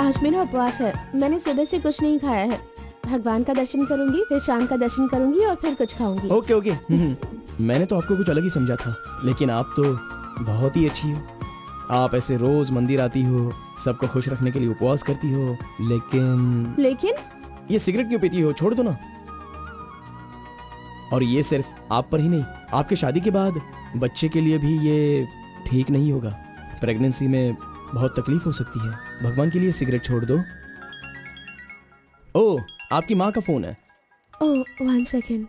आज मेरा उपवास है। मैंने सुबह से कुछ नहीं खाया है। भगवान का दर्शन करूंगी, फिर शाम का दर्शन करूंगी और फिर कुछ खाऊंगी। Okay okay. मैंने तो आपको कुछ अलग ही समझा था, लेकिन आप तो बहुत ही अच्छी हो। आप ऐसे रोज मंदिर आती हो, सबको खुश रखने के लिए उपवास करती हो, लेकिन ये सिगरेट क्यों पीती हो? छोड़ दो ना। और ये सिर्फ आप पर ही नहीं, आपके शादी के बाद बच्चे के लिए भी ये ठीक नहीं होगा। प्रेगनेंसी में बहुत तकलीफ हो सकती है। भगवान के लिए सिगरेट छोड़ दो। ओह, आपकी माँ का फोन है। ओह, 1 सेकेंड।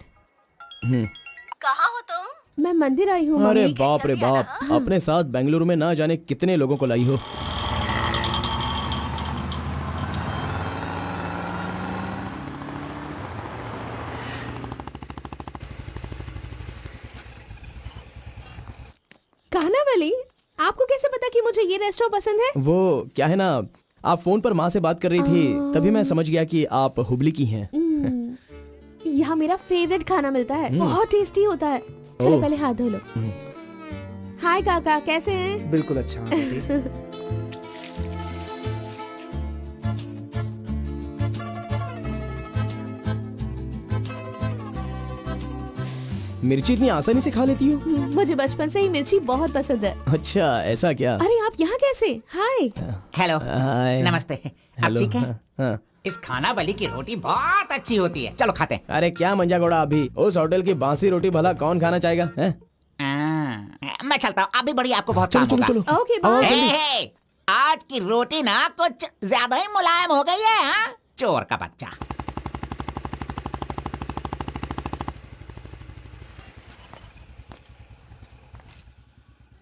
कहाँ हो तुम? मैं मंदिर आई हूँ। अरे मम्मी। बाप रे बाप, अपने साथ बेंगलुरु में ना जाने कितने लोगों को लाई हो। कानावली, आपको कैसे पता कि मुझे ये रेस्टोरेंट पसंद है? वो क्या है ना, आप फोन पर माँ से बात कर रही थी, तभी मैं समझ गया कि आप हुबली की हैं। यहाँ मेरा फेवरेट खाना मिलता है, बहुत टेस्टी होता है। चलो ओह। पहले हाथ धो लो। हाय काका, कैसे हैं? बिल्कुल अच्छा। मिर्ची इतनी आसानी से खा लेती हो? मुझे बचपन से ही मिर्ची बहुत पसंद है। अच्छा, ऐसा क्या? अरे आप यहाँ कैसे? हाय। हेलो, हाय। नमस्ते। आप हेलो, ठीक है? हाँ, हाँ। इस खाना बली की रोटी बहुत अच्छी होती है। चलो खाते हैं। अरे क्या मंजा घोड़ा, अभी उस होटल की बासी रोटी भला कौन खाना चाहेगा? हैं? मैं चलता हूँ, अभी बड़ी आपको बहुत चलो काम चलो होगा। चलो। ओके आओ, बाय। जल्दी। हे, आज की रोटी ना कुछ ज्यादा ही मुलायम हो गई है। हाँ? चोर का बच्चा।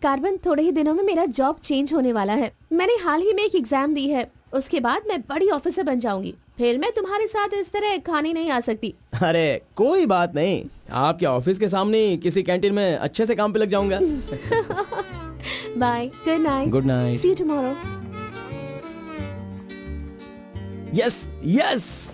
कार्बन, थोड़े ही दिनों में मेरा जॉब चेंज होने वाला है। मैंने हाल ही में एक एग्जाम दी है, उसके बाद मैं बड़ी ऑफिसर बन जाऊंगी। फिर मैं तुम्हारे साथ इस तरह खाने नहीं आ सकती। अरे कोई बात नहीं, आपके ऑफिस के सामने किसी कैंटीन में अच्छे से काम पे लग जाऊंगा। Bye, good night. Good night. See you tomorrow. Yes yes.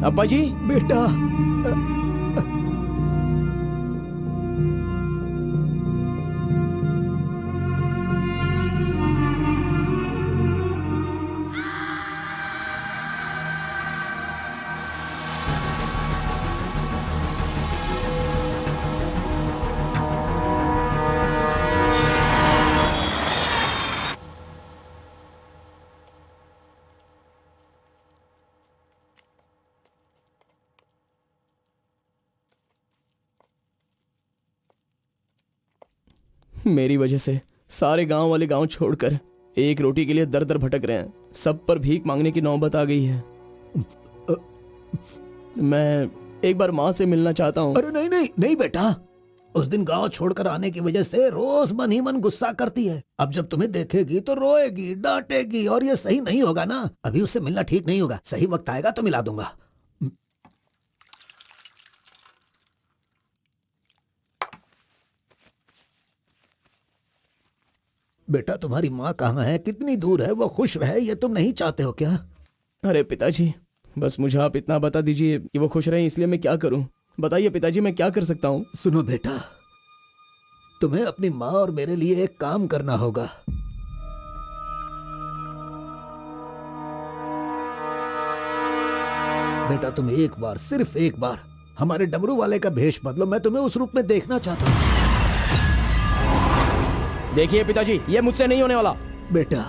अब्बा जी। बेटा, मेरी वजह से सारे गांव वाले गांव छोड़कर एक रोटी के लिए दर दर भटक रहे हैं। सब पर भीख मांगने की नौबत आ गई है। मैं एक बार माँ से मिलना चाहता हूँ। अरे नहीं नहीं नहीं बेटा, उस दिन गांव छोड़कर आने की वजह से रोज मन ही मन गुस्सा करती है। अब जब तुम्हें देखेगी तो रोएगी, डांटेगी, और ये सही नहीं होगा ना। अभी उससे मिलना ठीक नहीं होगा। सही वक्त आएगा तो मिला दूंगा। बेटा, तुम्हारी माँ कहाँ है? कितनी दूर है? वो खुश रहे ये तुम नहीं चाहते हो क्या? अरे पिताजी, बस मुझे आप इतना बता दीजिए कि वो खुश रहे, इसलिए मैं क्या करूं? बताइए पिताजी, मैं क्या कर सकता हूं? सुनो बेटा, तुम्हें अपनी माँ और मेरे लिए एक काम करना होगा। बेटा, तुम एक बार, सिर्फ एक बार हमारे डमरू वाले का भेष बदलो। मैं तुम्हें उस रूप में देखना चाहता हूँ। देखिए पिताजी, ये मुझसे नहीं होने वाला। बेटा,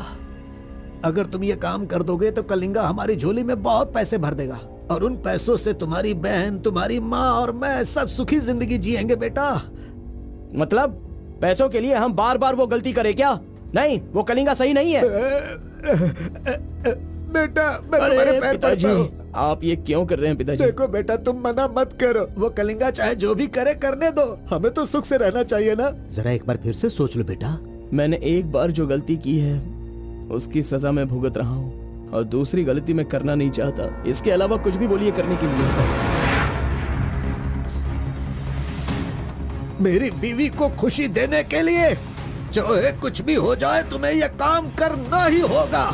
अगर तुम ये काम कर दोगे तो कलिंगा हमारी झोली में बहुत पैसे भर देगा, और उन पैसों से तुम्हारी बहन, तुम्हारी माँ और मैं सब सुखी जिंदगी जिएंगे। बेटा, मतलब पैसों के लिए हम बार बार वो गलती करें क्या? नहीं, वो कलिंगा सही नहीं है। बेटा, मैं तुम्हारे पैर पड़ता हूं। आप ये क्यों कर रहे हैं पिताजी? देखो बेटा, तुम मना मत करो। वो कलिंगा चाहे जो भी करे करने दो, हमें तो सुख से रहना चाहिए ना। जरा एक बार फिर से सोच लो बेटा। मैंने एक बार जो गलती की है उसकी सजा मैं भुगत रहा हूँ, और दूसरी गलती मैं करना नहीं चाहता। इसके अलावा कुछ भी बोलिए करने के लिए। मेरी बीवी को खुशी देने के लिए चाहे कुछ भी हो जाए, तुम्हें यह काम करना ही होगा।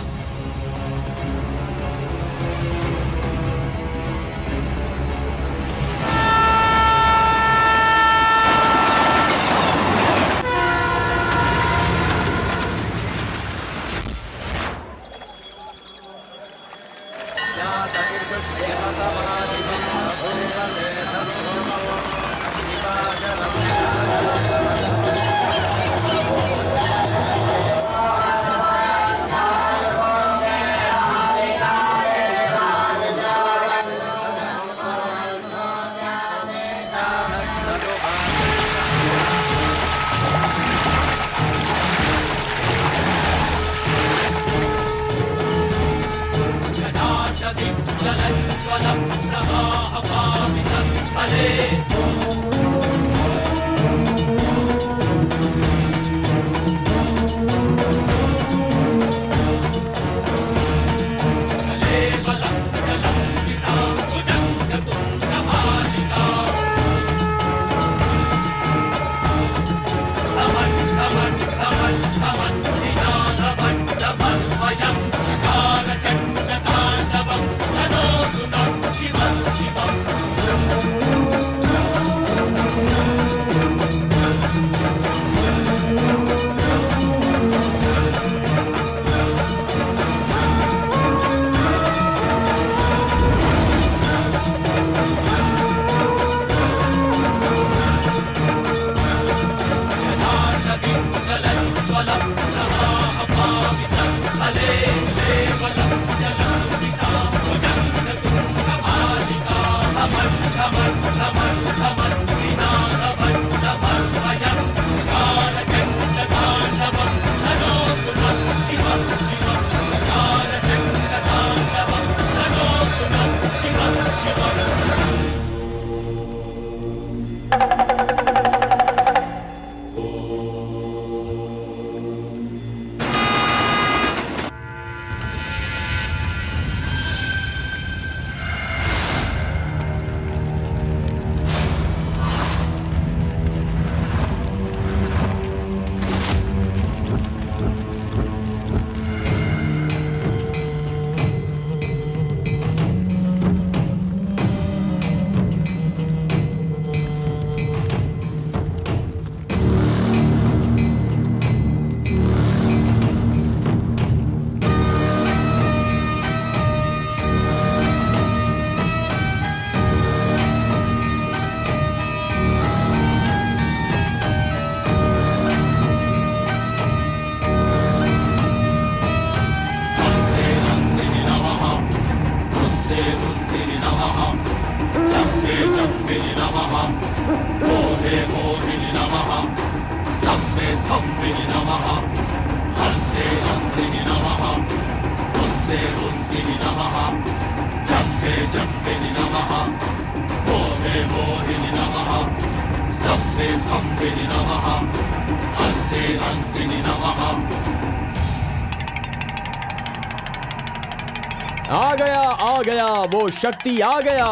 आ गया वो शक्ति आ गया,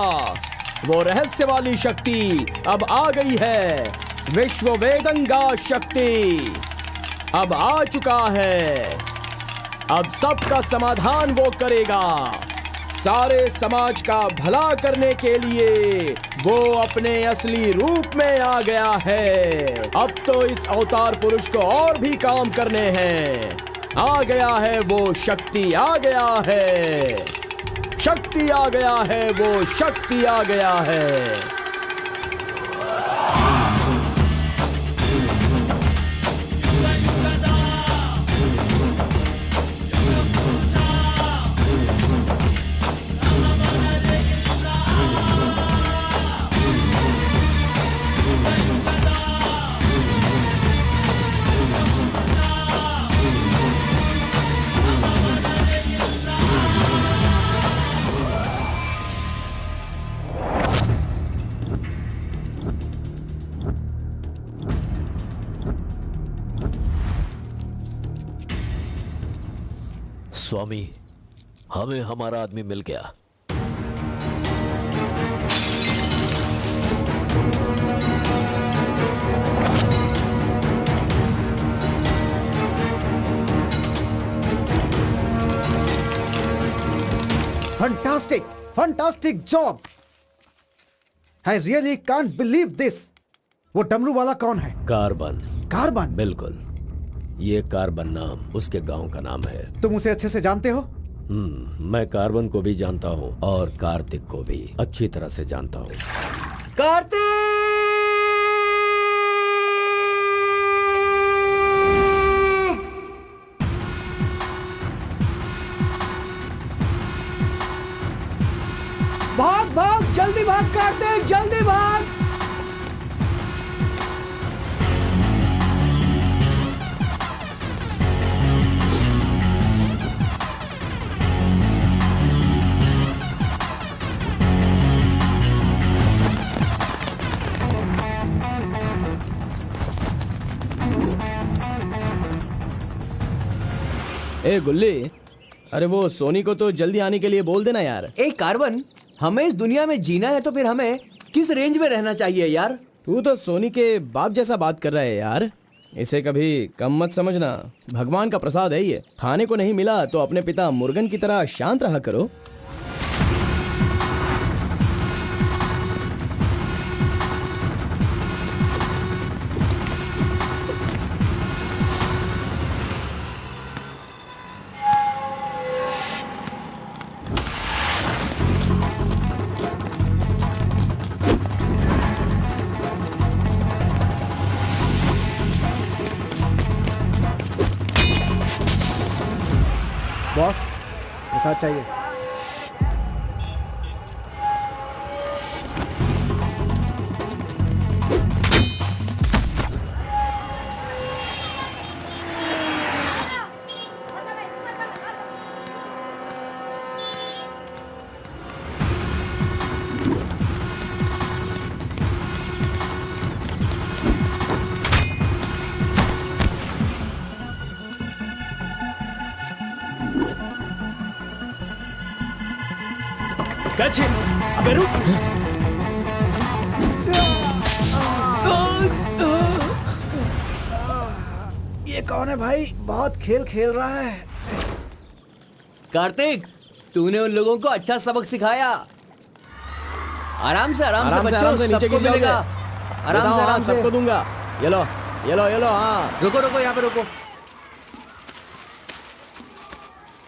वो रहस्य वाली शक्ति अब आ गई है। विश्व वेदंगा शक्ति अब आ चुका है। अब सबका समाधान वो करेगा। सारे समाज का भला करने के लिए वो अपने असली रूप में आ गया है। अब तो इस अवतार पुरुष को और भी काम करने हैं। आ गया है वो शक्ति, आ गया है शक्ति, आ गया है वो शक्ति, आ गया है। स्वामी, हमें हमारा आदमी मिल गया। Fantastic, fantastic job. I really can't believe this. वो डमरू वाला कौन है? कार्बन। कार्बन? बिल्कुल, ये कार्बन नाम उसके गांव का नाम है। तुम उसे अच्छे से जानते हो? मैं कार्बन को भी जानता हूँ और कार्तिक को भी अच्छी तरह से जानता हूँ। कार्तिक! भाग भाग, जल्दी भाग कार्तिक, जल्दी भाग। ए गुल्ली, अरे वो सोनी को तो जल्दी आने के लिए बोल देना यार। ए कार्बन, हमें इस दुनिया में जीना है तो फिर हमें किस रेंज में रहना चाहिए यार? तू तो सोनी के बाप जैसा बात कर रहा है यार। इसे कभी कम मत समझना, भगवान का प्रसाद है ये। खाने को नहीं मिला तो अपने पिता मुर्गन की तरह शांत रहा करो। बॉस, ऐसा चाहिए। अबे रुक। ये कौन है भाई? बहुत खेल खेल रहा है। कार्तिक, तूने उन लोगों को अच्छा सबक सिखाया। आराम से बच्चों, नीचे सबको गिर मिलेगा। जाओगे। आराम से सबको दूंगा। ये लो, ये लो, ये लो। हाँ, रुको रुको, यहाँ पे रुको।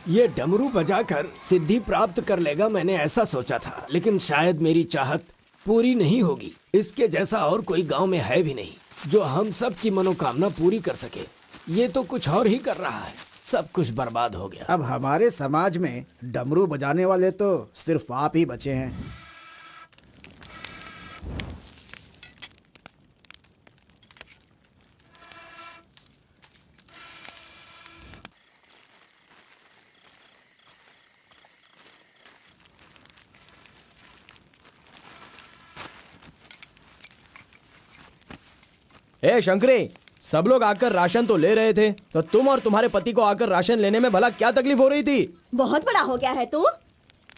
ये डमरू बजाकर सिद्धि प्राप्त कर लेगा, मैंने ऐसा सोचा था, लेकिन शायद मेरी चाहत पूरी नहीं होगी। इसके जैसा और कोई गांव में है भी नहीं जो हम सब की मनोकामना पूरी कर सके। ये तो कुछ और ही कर रहा है, सब कुछ बर्बाद हो गया। अब हमारे समाज में डमरू बजाने वाले तो सिर्फ आप ही बचे हैं। ए शंकरी, सब लोग आकर राशन तो ले रहे थे, तो तुम और तुम्हारे पति को आकर राशन लेने में भला क्या तकलीफ हो रही थी? बहुत बड़ा हो गया है तू,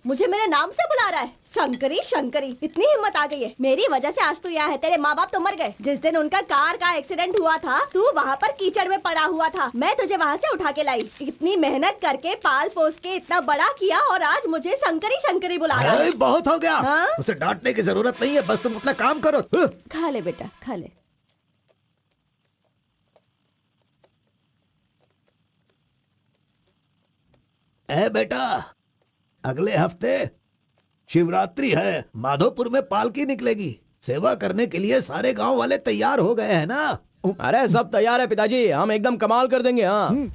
मुझे मेरे नाम से बुला रहा है। शंकरी शंकरी, इतनी हिम्मत आ गई है। मेरी वजह से आज तू यहाँ है। तेरे माँ बाप तो मर गए। जिस दिन उनका कार का एक्सीडेंट हुआ था, तू वहाँ पर कीचड़ में पड़ा हुआ था। मैं तुझे वहाँ से उठा के लाई। इतनी मेहनत करके पाल पोस के इतना बड़ा किया, और आज मुझे शंकरी शंकरी बुला रहा है। बहुत हो गया। हाँ? उसे डांटने की जरूरत नहीं है, बस तुम अपना काम करो। खा ले बेटा, खा ले। ए बेटा, अगले हफ्ते शिवरात्रि है, माधोपुर में पालकी निकलेगी। सेवा करने के लिए सारे गांव वाले तैयार हो गए हैं ना? अरे सब तैयार है पिताजी, हम एकदम कमाल कर देंगे। हाँ।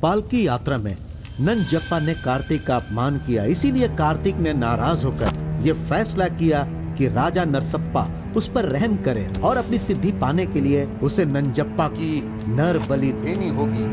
पालकी यात्रा में नंजप्पा ने कार्तिक का अपमान किया, इसीलिए कार्तिक ने नाराज होकर ये फैसला किया कि राजा नरसप्पा उस पर रहम करे और अपनी सिद्धि पाने के लिए उसे नंजप्पा की नर बलि देनी होगी।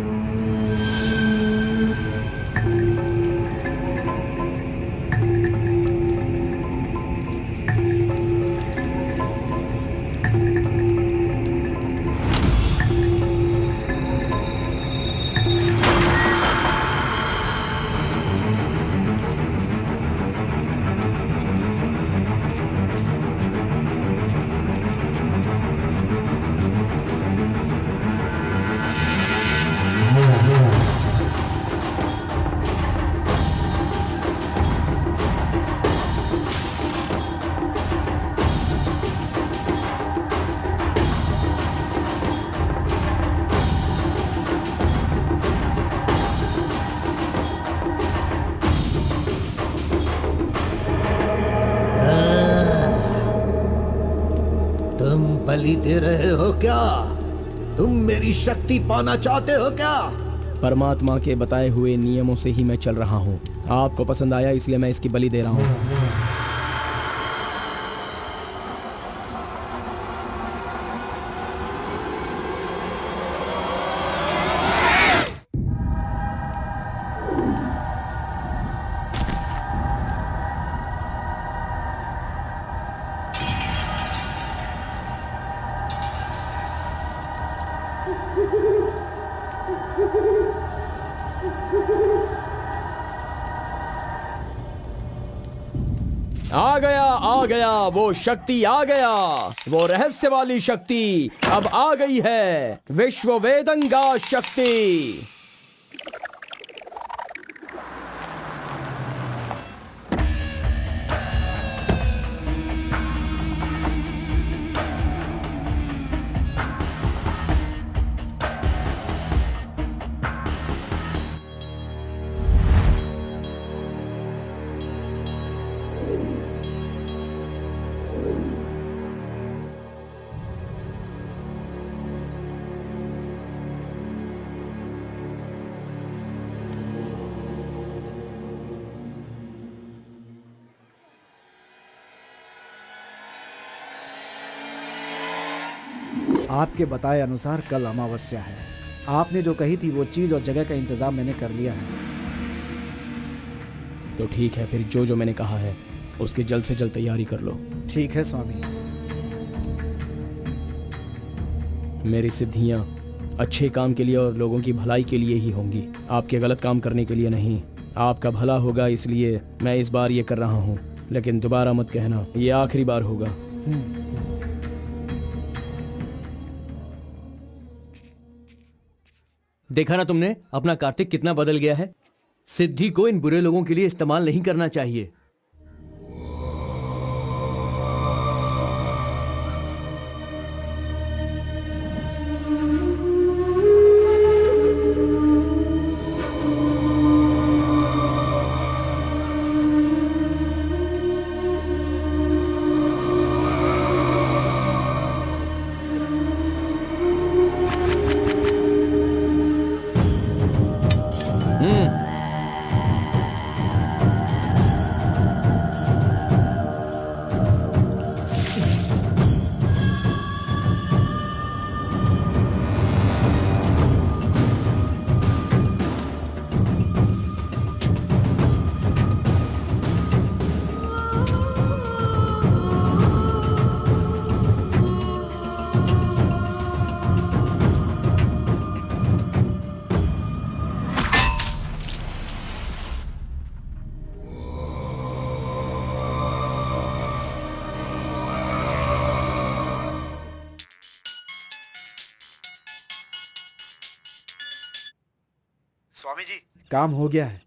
बलि दे रहे हो क्या? तुम मेरी शक्ति पाना चाहते हो क्या? परमात्मा के बताए हुए नियमों से ही मैं चल रहा हूँ। आपको पसंद आया इसलिए मैं इसकी बलि दे रहा हूँ। आ गया वो शक्ति, आ गया वो रहस्य वाली शक्ति, अब आ गई है विश्व वेदंगा शक्ति। आपके बताए अनुसार कल अमावस्या है। आपने जो कही थी वो चीज और जगह का इंतजाम मैंने कर लिया है। तो ठीक है, फिर जो जो मैंने कहा है उसकी जल्द से जल्द तैयारी कर लो। ठीक है स्वामी। मेरी सिद्धियां अच्छे काम के लिए और लोगों की भलाई के लिए ही होंगी, आपके गलत काम करने के लिए नहीं। आपका भला होगा इसलिए मैं इस बार ये कर रहा हूँ, लेकिन दोबारा मत कहना, ये आखिरी बार होगा। देखा ना तुमने, अपना कार्तिक कितना बदल गया है। सिद्धि को इन बुरे लोगों के लिए इस्तेमाल नहीं करना चाहिए। स्वामी जी, काम हो गया है।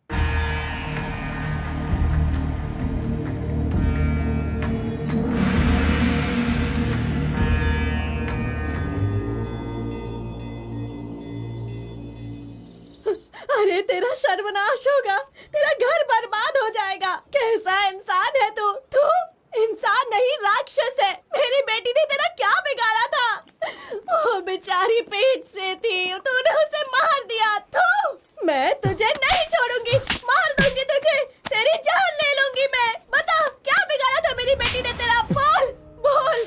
अरे तेरा सर्वनाश होगा, तेरा घर बर्बाद हो जाएगा। कैसा इंसान है तू? तू इंसान नहीं, राक्षस है। मेरी बेटी ने तेरा क्या बिगाड़ा था? वो बेचारी पेट से थी, तूने उसे मार दिया। तू, मैं तुझे नहीं छोड़ूंगी, मार दूंगी तुझे, तेरी जान ले लूंगी मैं। बता क्या बिगाड़ा था मेरी बेटी ने तेरा? बोल बोल।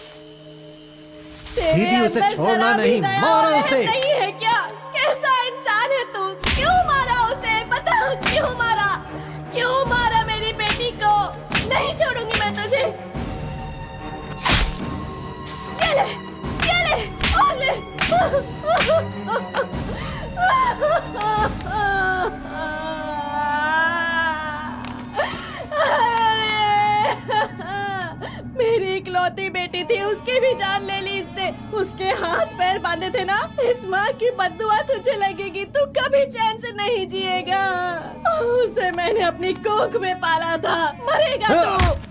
दीदी, उसे छोड़ना नहीं, मारो उसे। नहीं है क्या? कैसा इंसान है तू? क्यों मारा उसे? बता क्यों मारा? क्यों मारा मेरी बेटी को? नहीं छोड़ूंगी मैं तुझे। ये ले, और ले। मेरी इकलौती बेटी थी, उसकी भी जान ले ली इसने। उसके हाथ पैर बांधे थे ना, इस माँ की बद्दुआ तुझे लगेगी, तू कभी चैन से नहीं जिएगा। उसे मैंने अपनी कोख में पाला था, मरेगा तू।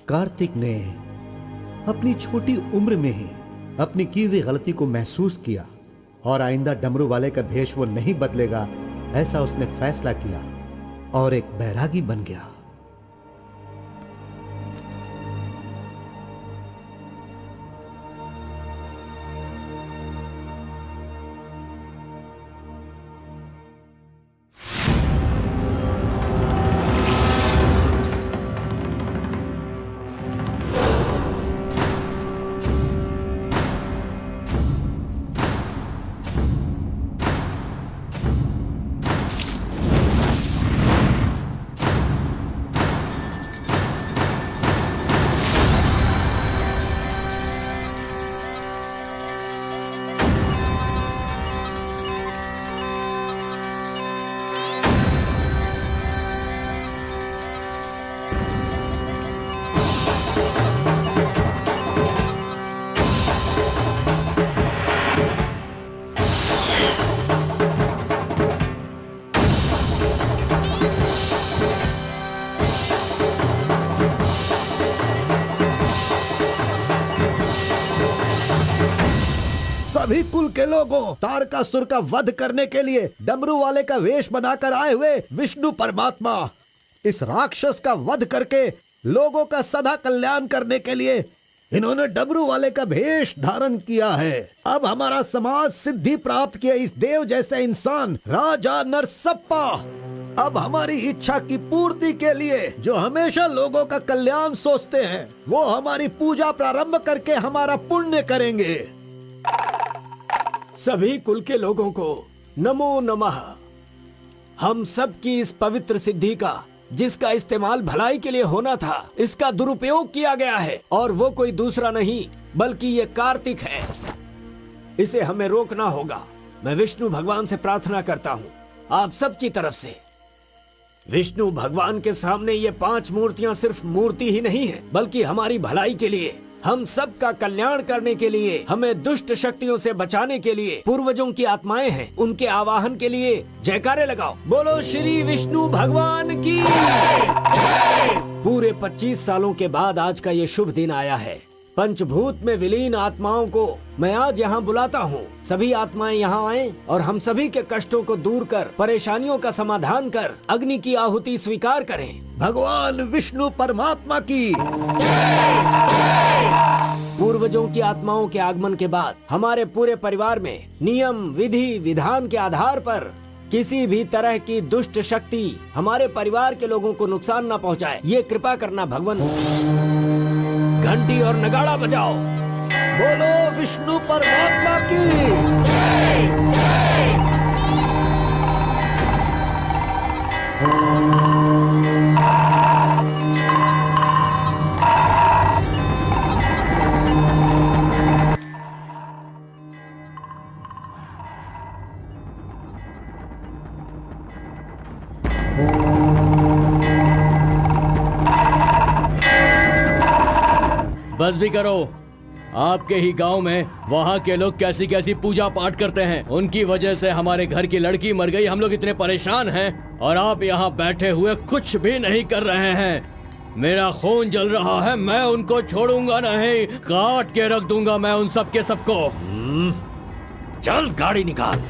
कार्तिक ने अपनी छोटी उम्र में ही अपनी की हुई गलती को महसूस किया और आइंदा डमरू वाले का भेष वो नहीं बदलेगा, ऐसा उसने फैसला किया और एक बैरागी बन गया। सभी कुल के लोगों, तारकासुर का वध करने के लिए डमरू वाले का वेश बनाकर आए हुए विष्णु परमात्मा इस राक्षस का वध करके लोगों का सदा कल्याण करने के लिए इन्होंने डमरू वाले का भेष धारण किया है। अब हमारा समाज सिद्धि प्राप्त किया इस देव जैसे इंसान राजा नरसप्पा अब हमारी इच्छा की पूर्ति के लिए जो हमेशा लोगों का कल्याण सोचते हैं, वो हमारी पूजा प्रारंभ करके हमारा पुण्य करेंगे। सभी कुल के लोगों को नमो नमः। हम सब की इस पवित्र सिद्धि का, जिसका इस्तेमाल भलाई के लिए होना था, इसका दुरुपयोग किया गया है और वो कोई दूसरा नहीं बल्कि ये कार्तिक है। इसे हमें रोकना होगा। मैं विष्णु भगवान से प्रार्थना करता हूँ आप सब की तरफ से। विष्णु भगवान के सामने ये 5 मूर्तियां सिर्फ मूर्ति ही नहीं है, बल्कि हमारी भलाई के लिए, हम सब का कल्याण करने के लिए, हमें दुष्ट शक्तियों से बचाने के लिए, पूर्वजों की आत्माएं हैं, उनके आवाहन के लिए जयकारे लगाओ। बोलो श्री विष्णु भगवान की। पूरे 25 सालों के बाद आज का ये शुभ दिन आया है। पंचभूत में विलीन आत्माओं को मैं आज यहाँ बुलाता हूँ। सभी आत्माएं यहाँ आएं और हम सभी के कष्टों को दूर कर, परेशानियों का समाधान कर, अग्नि की आहुति स्वीकार करें। भगवान विष्णु परमात्मा की। पूर्वजों की आत्माओं के आगमन के बाद हमारे पूरे परिवार में नियम विधि विधान के आधार पर किसी भी तरह की दुष्ट शक्ति हमारे परिवार के लोगों को नुकसान न पहुंचाए, ये कृपा करना भगवान। घंटी और नगाड़ा बजाओ। बोलो विष्णु परमात्मा की। बस भी करो। आपके ही गांव में वहाँ के लोग कैसी कैसी पूजा पाठ करते हैं। उनकी वजह से हमारे घर की लड़की मर गई। हम लोग इतने परेशान हैं और आप यहाँ बैठे हुए कुछ भी नहीं कर रहे हैं। मेरा खून जल रहा है, मैं उनको छोड़ूंगा नहीं, काट के रख दूंगा मैं उन सब के सबको। चल गाड़ी निकाल।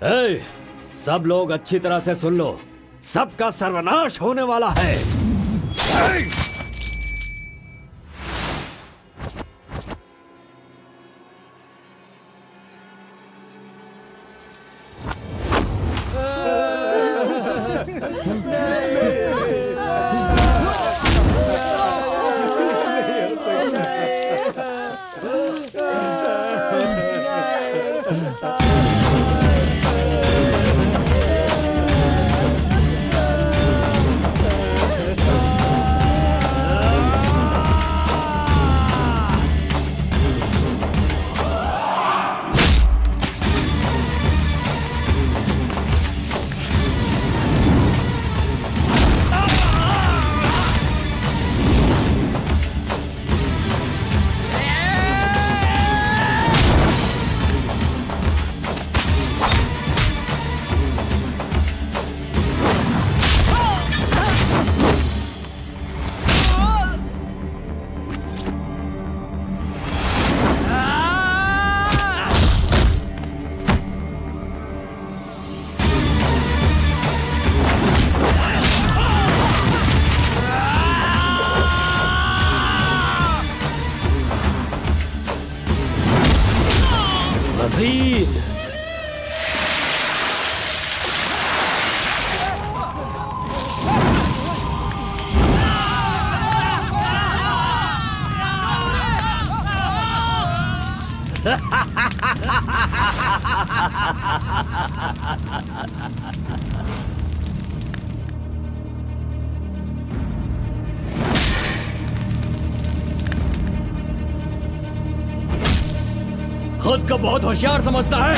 ए, सब लोग अच्छी तरह से सुन लो, सबका सर्वनाश होने वाला है। खुद को बहुत होशियार समझता है।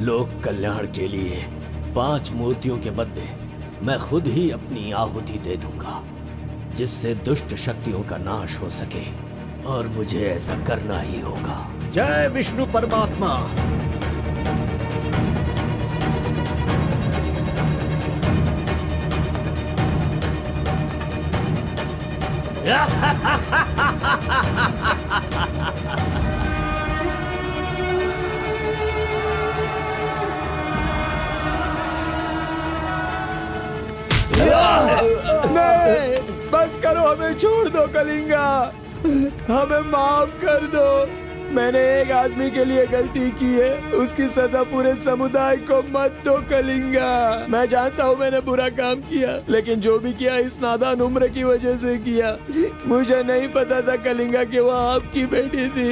लोक कल्याण के लिए 5 मूर्तियों के बदले मैं खुद ही अपनी आहुति दे दूंगा, जिससे दुष्ट शक्तियों का नाश हो सके, और मुझे ऐसा करना ही होगा। जय विष्णु परमात्मा। नहीं, बस करो, हमें छोड़ दो कलिंगा, हमें माफ कर दो। मैंने एक आदमी के लिए गलती की है, उसकी सजा पूरे समुदाय को मत दो कलिंगा। मैं जानता हूँ मैंने बुरा काम किया, लेकिन जो भी किया इस नादान उम्र की वजह से किया। मुझे नहीं पता था कलिंगा कि वो आपकी बेटी थी।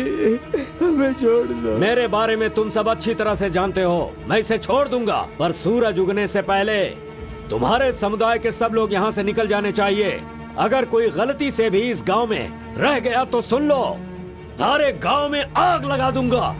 हमें छोड़ दो। मेरे बारे में तुम सब अच्छी तरह से जानते हो, मैं इसे छोड़ दूंगा, पर सूरज उगने से पहले तुम्हारे समुदाय के सब लोग यहाँ से निकल जाने चाहिए। अगर कोई गलती से भी इस गांव में रह गया तो सुन लो, सारे गांव में आग लगा दूंगा।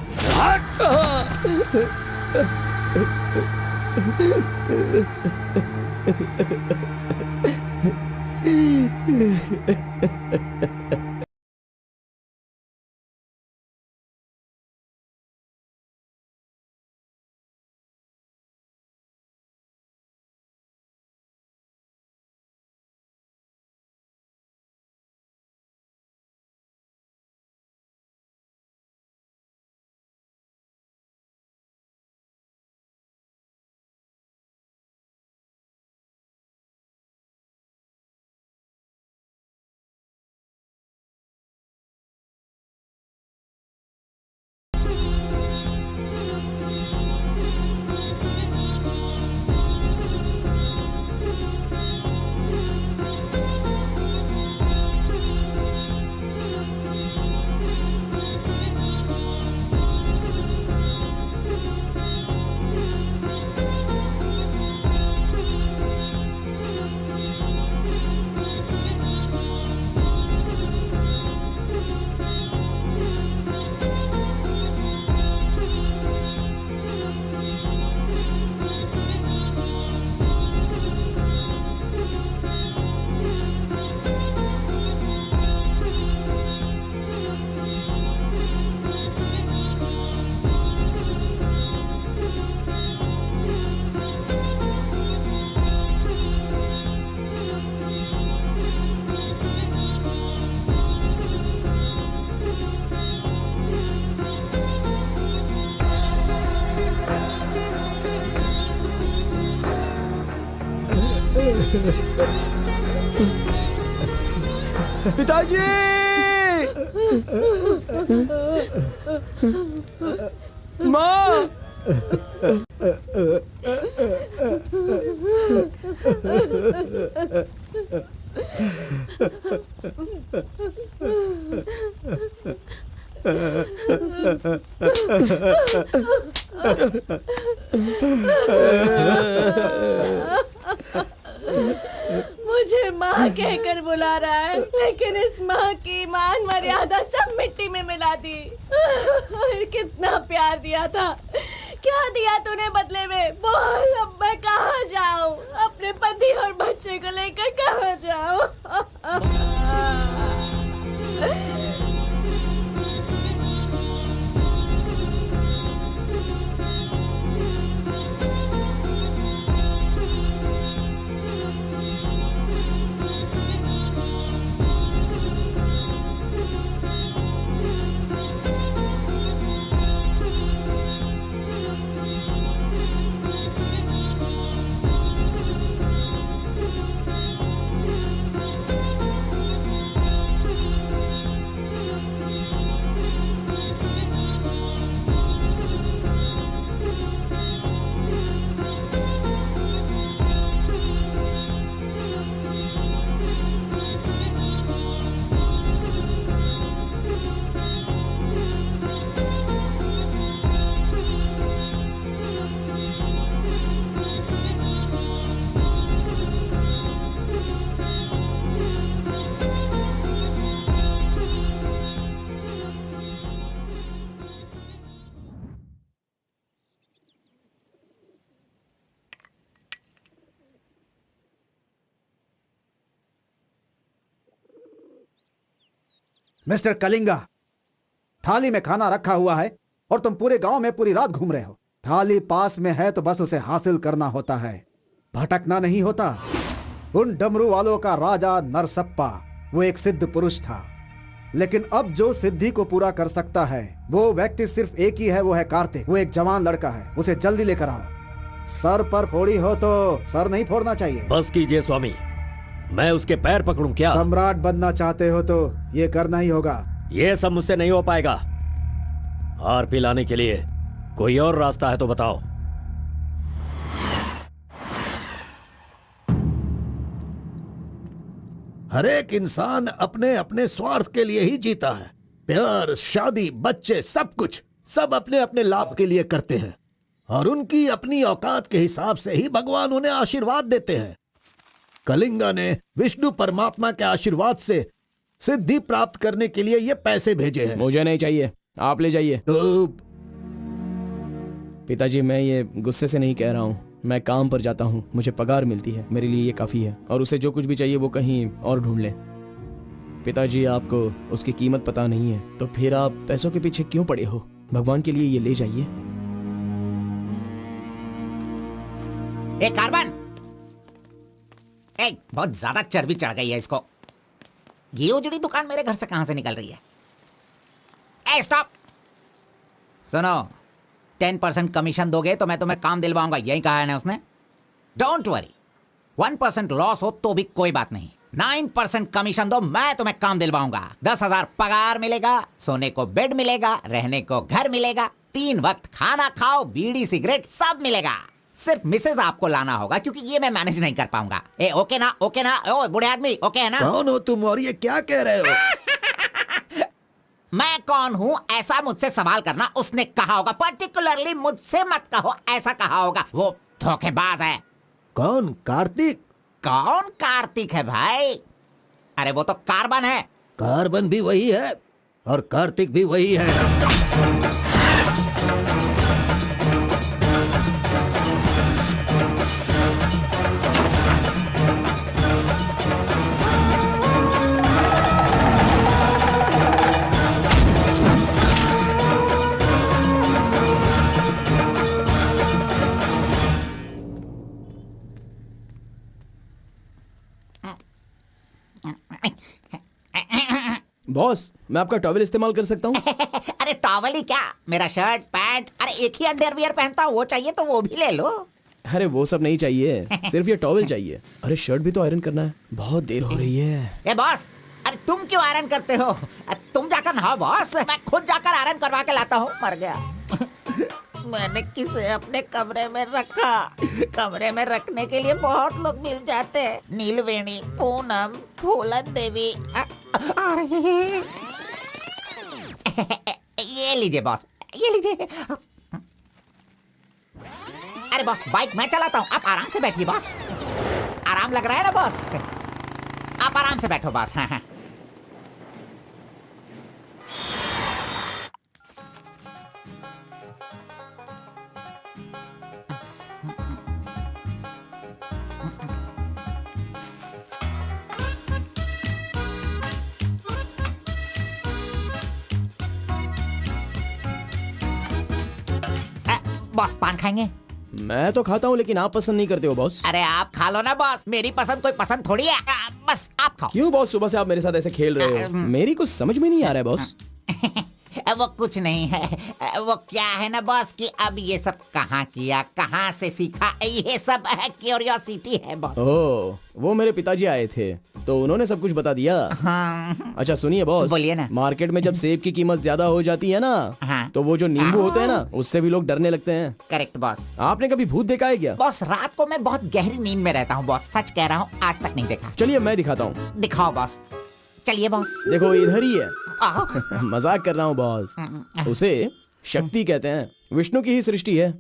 पिताजी! माँ! मुझे माँ कहकर बुला रहा है, लेकिन इस माँ की मान मर्यादा सब मिट्टी में मिला दी। कितना प्यार दिया था, क्या दिया तूने बदले में? बोल, अब मैं कहाँ जाऊँ? अपने पति और बच्चे को लेकर कहाँ जाऊँ? मिस्टर कलिंगा, थाली में खाना रखा हुआ है और तुम पूरे गांव में पूरी रात घूम रहे हो। थाली पास में है तो बस उसे हासिल करना होता है, भटकना नहीं होता। उन डमरू वालों का राजा नरसप्पा वो एक सिद्ध पुरुष था, लेकिन अब जो सिद्धि को पूरा कर सकता है वो व्यक्ति सिर्फ एक ही है, वो है कार्तिक। वो एक जवान लड़का है, उसे जल्दी लेकर आओ। सर पर फोड़ी हो तो सर नहीं फोड़ना चाहिए। बस कीजिए स्वामी, मैं उसके पैर पकड़ूं क्या? सम्राट बनना चाहते हो तो ये करना ही होगा। ये सब मुझसे नहीं हो पाएगा। हार पिलाने के लिए कोई और रास्ता है तो बताओ। हर एक इंसान अपने अपने स्वार्थ के लिए ही जीता है। प्यार, शादी, बच्चे, सब कुछ सब अपने अपने लाभ के लिए करते हैं और उनकी अपनी औकात के हिसाब से ही भगवान उन्हें आशीर्वाद देते हैं। कलिंगा ने विष्णु परमात्मा के आशीर्वाद से सिद्धि प्राप्त करने के लिए ये पैसे भेजे हैं। मुझे नहीं चाहिए, आप ले जाइए। तो पिताजी, मैं ये गुस्से से नहीं कह रहा हूँ। मैं काम पर जाता हूँ, मुझे पगार मिलती है, मेरे लिए ये काफी है। और उसे जो कुछ भी चाहिए वो कहीं और ढूंढ ले। पिताजी, आपको उसकी कीमत पता नहीं है, तो फिर आप पैसों के पीछे क्यों पड़े हो? भगवान के लिए ये ले जाइए। ए कार्बन, ए बहुत ज्यादा चर्बी चढ़ गई है इसको। ये उजड़ी दुकान मेरे घर से कहां से निकल रही है? ए स्टॉप, सुनो, 10% कमीशन दोगे तो मैं तुम्हें काम दिलवाऊंगा, यही कहा है ना उसने। डोंट वरी, 1% लॉस हो तो भी कोई बात नहीं, 9% कमीशन दो, मैं तुम्हें काम दिलवाऊंगा। 10,000 पगार मिलेगा, सोने को बेड मिलेगा, रहने को घर मिलेगा, 3 वक्त खाना खाओ, बीड़ी सिगरेट सब मिलेगा। सिर्फ मिसेज आपको लाना होगा क्योंकि ये मैं मैनेज नहीं कर पाऊंगा। ए ओके ना, ओके ना? ओ बूढ़े आदमी, ओके है ना? कौन हो तुम और ये क्या कह रहे हो? मैं कौन हूँ ऐसा मुझसे सवाल करना उसने कहा होगा। पर्टिकुलरली मुझसे मत कहो, ऐसा कहा होगा। वो धोखेबाज है। कौन? कार्तिक? कौन कार्तिक है भाई? अरे वो तो कार्बन है। कार्बन भी वही है और कार्तिक भी वही है। बॉस, मैं आपका टॉवेल इस्तेमाल कर सकता हूँ? अरे टॉवल ही क्या, मेरा शर्ट पैंट, अरे एक ही अंडरवियर पहनता हूँ, वो चाहिए तो वो भी ले लो। अरे वो सब नहीं चाहिए, सिर्फ ये टॉवेल चाहिए। अरे शर्ट भी तो आयरन करना है, बहुत देर हो रही है। ए बॉस, अरे तुम क्यों आयरन करते हो? तुम जाकर नहाओ बॉस, मैं खुद जाकर आयरन करवा के लाता हूँ। मर गया। मैंने किसे अपने कमरे में रखा? कमरे में रखने के लिए बहुत लोग मिल जाते हैं। नीलवेणी, पूनम, फूलन देवी। ये लीजिए बॉस, ये लीजिए। अरे बॉस, बाइक मैं चलाता हूँ, आप आराम से बैठिए बॉस। आराम लग रहा है ना बॉस? आप आराम से बैठो बॉस। हाँ हाँ। बॉस पान खाएंगे? मैं तो खाता हूँ लेकिन आप पसंद नहीं करते हो बॉस। अरे आप खा लो ना बॉस, मेरी पसंद कोई पसंद थोड़ी है। बस आप खाओ। क्यों बॉस, सुबह से आप मेरे साथ ऐसे खेल रहे हो? मेरी कुछ समझ में नहीं आ रहा है बॉस। वो कुछ नहीं है, वो क्या है ना बॉस कि अब ये सब कहाँ किया, कहाँ से सीखा, ये सब क्यूरियोसिटी है बॉस। ओह, वो मेरे पिताजी आए थे तो उन्होंने सब कुछ बता दिया। हाँ। अच्छा सुनिए बॉस, बोलिए ना। मार्केट में जब सेब की कीमत ज्यादा हो जाती है ना, हाँ। तो वो जो नींबू होते हैं ना, उससे भी लोग डरने लगते हैं। Correct boss. आपने कभी भूत देखा है क्या? बॉस रात को मैं बहुत गहरी नींद में रहता हूँ बॉस, सच कह रहा हूँ, आज तक नहीं देखा। चलिए मैं दिखाता हूँ। दिखाओ बॉस, चलिए बॉस। देखो इधर ही है। आओ। मजाक कर रहा हूँ बॉस। उसे शक्ति कहते हैं, विष्णु की ही सृष्टि है।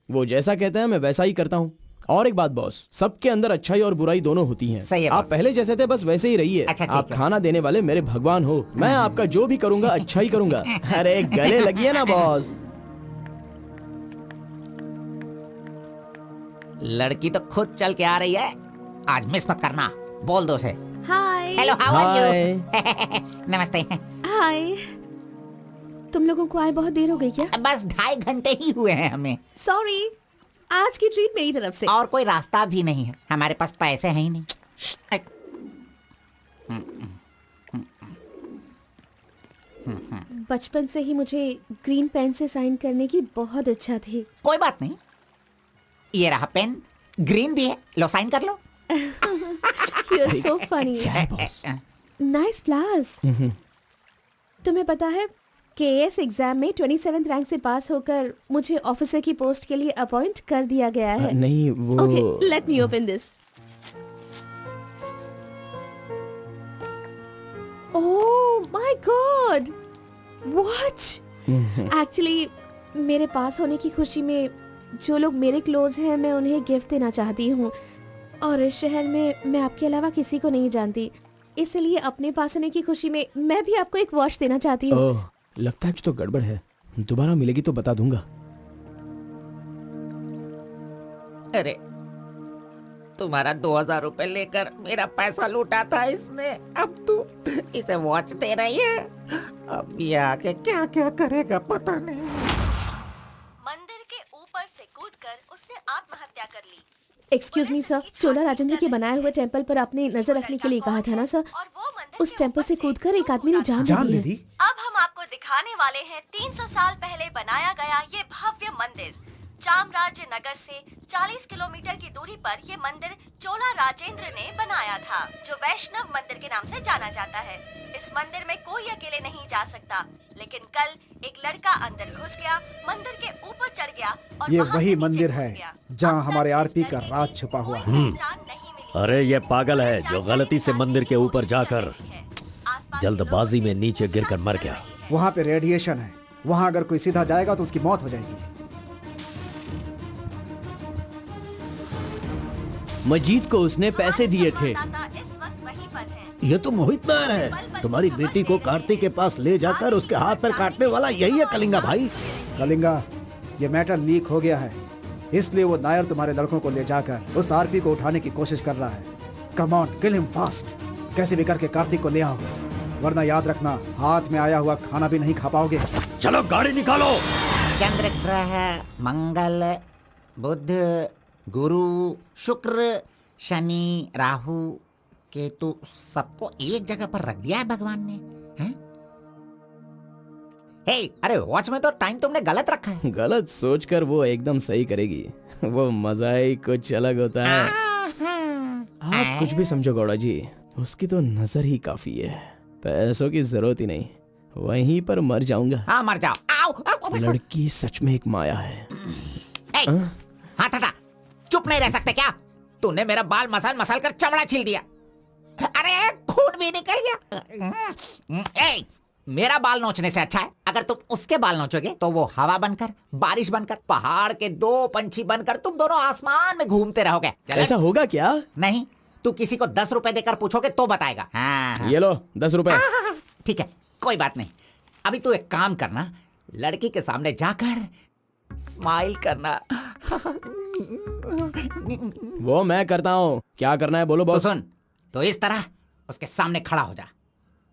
वो जैसा कहते हैं मैं वैसा ही करता हूँ। और एक बात बॉस, सबके अंदर अच्छाई और बुराई दोनों होती हैं। सही है आप बॉस। पहले जैसे थे बस वैसे ही रहिए। अच्छा, ठीक आप है। खाना देने वाले मेरे भगवान हो, मैं आपका जो भी करूंगा अच्छा ही करूंगा। अरे गले लगिए ना बॉस। लड़की तो खुद चल के आ रही है, आज मिस मत करना। बोल दो उसे। Hi. Hello, how are hi. You? नमस्ते। हाय। तुम लोगों को आए बहुत देर हो गई क्या? बस 2.5 घंटे ही हुए हैं हमें, सॉरी, आज की ट्रीट मेरी तरफ से। और कोई रास्ता भी नहीं है, हमारे पास पैसे हैं ही नहीं। बचपन से ही मुझे ग्रीन पेन से साइन करने की बहुत इच्छा थी। कोई बात नहीं, ये रहा पेन, ग्रीन भी है, लो साइन कर लो। You're so funny. क्या है बॉस? Nice flowers. तुम्हें पता है केएस एग्जाम में 27th रैंक से पास होकर मुझे ऑफिसर की पोस्ट के लिए अपॉइंट कर दिया गया है। नहीं वो Okay, let me open this. Oh my God! What? Actually, मेरे पास होने की खुशी में जो लोग मेरे क्लोज हैं मैं उन्हें गिफ्ट देना चाहती हूँ, और इस शहर में मैं आपके अलावा किसी को नहीं जानती, इसलिए अपने पास होने की खुशी में मैं भी आपको एक वॉच देना चाहती हूँ। ओह, लगता है कुछ तो गड़बड़ है। दोबारा मिलेगी तो बता दूंगा। अरे तुम्हारा 2000 रुपए लेकर मेरा पैसा लूटा था इसने, अब तू इसे वॉच दे रही है। अब ये आके क्या क्या करेगा पता नहीं। मंदिर के ऊपर से कूदकर उसने आत्महत्या कर ली। एक्सक्यूज मी सर, चोला राजेंद्र के बनाए हुए टेंपल पर आपने नजर रखने के लिए कहा था ना सर? और वो मंदिर उस टेंपल से कूदकर एक आदमी ने जान ले ली दी। अब हम आपको दिखाने वाले हैं 300 साल पहले बनाया गया ये भव्य मंदिर। चामराज नगर से 40 किलोमीटर की दूरी पर ये मंदिर चोला राजेंद्र ने बनाया था, जो वैष्णव मंदिर के नाम से जाना जाता है। इस मंदिर में कोई अकेले नहीं जा सकता, लेकिन कल एक लड़का अंदर घुस गया, मंदिर के ऊपर चढ़ गया और ये वहां वही से नीचे मंदिर कूद है गया। जहाँ अब तक हमारे इस आरपी का लड़के राज की छुपा हुआ कोई है। पहचान नहीं मिली। अरे ये पागल है जो गलती से मंदिर के ऊपर जाकर जल्दबाजी में नीचे गिरकर मर गया। वहाँ पे रेडिएशन है, वहाँ अगर कोई सीधा जाएगा तो उसकी मौत हो जाएगी। मजीद को उसने पैसे दिए थे। इस वक्त वहीं पर है। ये तो मोहित नायर है। तुम्हारी बेटी को कार्तिक के पास ले जाकर उसके हाथ पर काटने वाला यही है कलिंगा भाई। कलिंगा, ये मैटर लीक हो गया है, इसलिए वो नायर तुम्हारे लड़कों को ले जाकर उस आरपी को उठाने की कोशिश कर रहा है। Come on, kill him fast. कैसे भी करके कार्तिक को ले आओ, वरना याद रखना हाथ में आया हुआ खाना भी नहीं खा पाओगे। चलो गाड़ी निकालो। चंद्र ग्रह, मंगल, बुध, गुरु, शुक्र, शनि, राहु, केतु, सबको एक जगह पर रख दिया है भगवान ने, हैं? हे, अरे वॉच में तो टाइम तुमने गलत रखा है। गलत सोचकर वो एकदम सही करेगी। वो मजा ही कुछ अलग होता है। आप कुछ भी समझो गौड़ा जी, उसकी तो नजर ही काफी है, पैसों की जरूरत ही नहीं। वहीं पर मर जाऊंगा। हाँ मर जाओ। आओ, आओ। लड़की सच में एक माया है। हाँ टाटा, चुप नहीं रह सकते क्या? तूने मेरा बाल मसल मसल कर चमड़ा छील दिया। अरे खून भी निकल गया। ए, मेरा बाल नोचने से अच्छा है अगर तुम उसके बाल नोचोगे तो वो हवा बनकर, बारिश बनकर, पहाड़ के 2 पंछी बनकर तुम दोनों आसमान में घूमते रहोगे। ऐसा होगा क्या? नहीं, तू किसी को 10 रुपए देकर पूछोगे तो बताएगा। हाँ। ये लो 10 रुपए। ठीक है, कोई बात नहीं। अभी तू एक काम करना, लड़की के सामने जाकर स्माइल करना। वो मैं करता हूँ, क्या करना है बोलो तो बॉस। सुन, तो इस तरह उसके सामने खड़ा हो जा,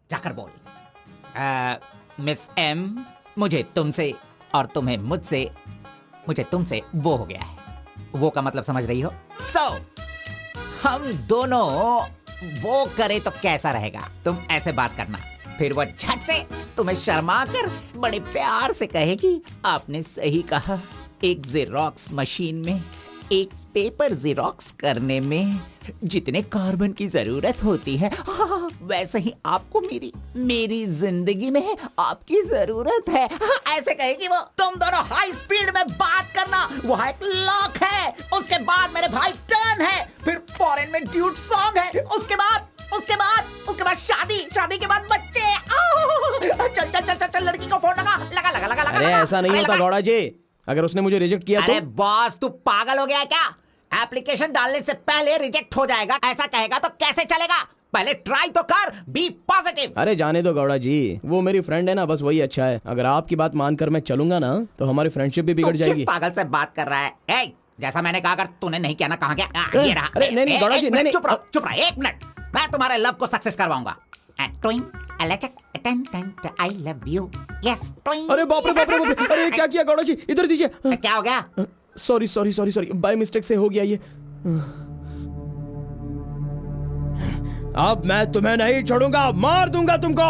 जाकर बोल, मिस एम, मुझे तुमसे और तुम्हें मुझसे, मुझे तुमसे वो हो गया है। वो का मतलब समझ रही हो? हम दोनों वो करे तो कैसा रहेगा? तुम ऐसे बात करना, फिर वो झट से तुम्हें शर्मा कर बड़े प्यार से कहेगी, आपने सही कहा, एक जेरोक्स मशीन में एक पेपर जेरोक्स करने में जितने कार्बन की जरूरत होती है, वैसे ही आपको मेरी जिंदगी में आपकी जरूरत है। ऐसे कहेगी वो। तुम दोनों हाई स्पीड में बात करना, वहाँ एक लॉक है, उसके बाद मेरे भाई टर्न है, फिर फॉरेन में ड्यूट सॉन्ग है, उसके बाद शादी के बाद बच्चे। चल लड़की को फोन लगा। अरे ऐसा नहीं होता गौड़ा जी, अगर उसने मुझे रिजेक्ट किया अरे तो? बॉस, तू पागल हो गया है क्या? एप्लीकेशन डालने से पहले रिजेक्ट हो जाएगा, ऐसा कहेगा तो कैसे चलेगा? पहले ट्राई तो कर, बी पॉजिटिव। अरे जाने दो गौड़ा जी, वो मेरी फ्रेंड है ना, बस वही अच्छा है। अगर आपकी बात मानकर मैं चलूंगा ना तो हमारी फ्रेंडशिप भी बिगड़ जाएगी। किस पागल से बात कर रहा है? ए, जैसा मैंने कहा, अगर तूने नहीं किया ना, कहाँ गया? ये रहा। अरे नहीं गौड़ा जी, नहीं। चुप रहो 1 मिनट, मैं तुम्हारे लव को सक्सेस करवाऊंगा। I love you. Yes. अरे बाप रे, अरे क्या किया गौड़ा जी? इधर दीजिए। क्या हो गया? सॉरी, बाय मिस्टेक से हो गया ये। अब मैं तुम्हें नहीं छोड़ूंगा, मार दूंगा तुमको।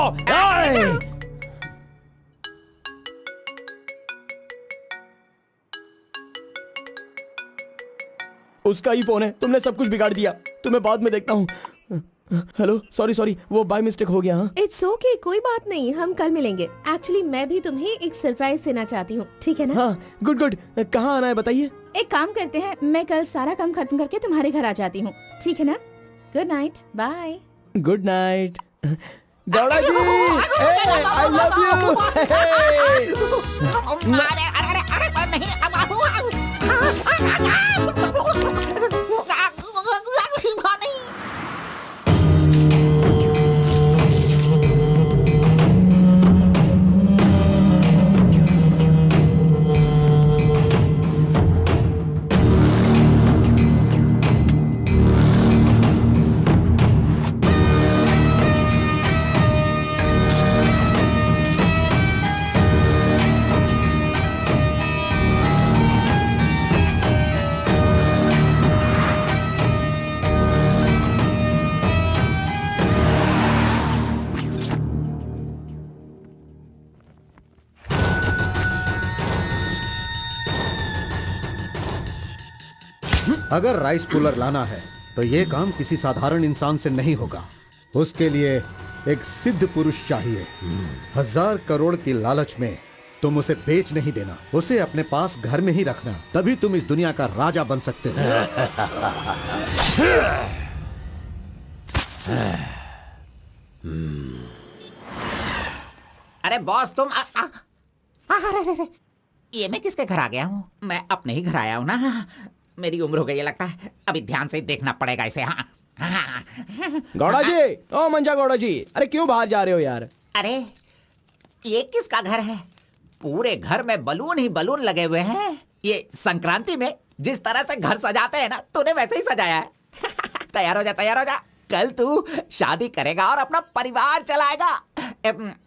उसका ही फोन है, तुमने सब कुछ बिगाड़ दिया। तुम्हें बाद में देखता हूँ। हेलो, सॉरी, वो बाय मिस्टेक हो गया। हाँ इट्स ओके, कोई बात नहीं, हम कल मिलेंगे। एक्चुअली मैं भी तुम्हें एक सरप्राइज देना चाहती हूँ, ठीक है ना? हाँ, गुड। कहाँ आना है बताइए? एक काम करते हैं, मैं कल सारा काम खत्म करके तुम्हारे घर आ जाती हूँ, ठीक है ना? Good night, bye. Good night Gowda ji, I love you. अरे नहीं, अगर राइस कूलर लाना है तो ये काम किसी साधारण इंसान से नहीं होगा। उसके लिए एक सिद्ध पुरुष चाहिए। 1000 करोड़ की लालच में तुम उसे बेच नहीं देना, उसे अपने पास घर में ही रखना, तभी तुम इस दुनिया का राजा बन सकते हो। अरे बॉस तुम अरे, ये मैं किसके घर आ गया हूँ? मैं अपने ही घर आया हूँ ना। मेरी उम्र हो गई है लगता है, अभी ध्यान से देखना पड़ेगा इसे। हाँ गौड़ा जी, ओ मंजा गौड़ा जी, अरे क्यों बाहर जा रहे हो यार? अरे ये किसका घर है? पूरे घर में बलून ही बलून लगे हुए हैं। ये संक्रांति में जिस तरह से घर सजाते हैं ना, तूने वैसे ही सजाया है। तैयार हो जा, तैयार हो जा। कल तू शादी करेगा और अपना परिवार चलाएगा।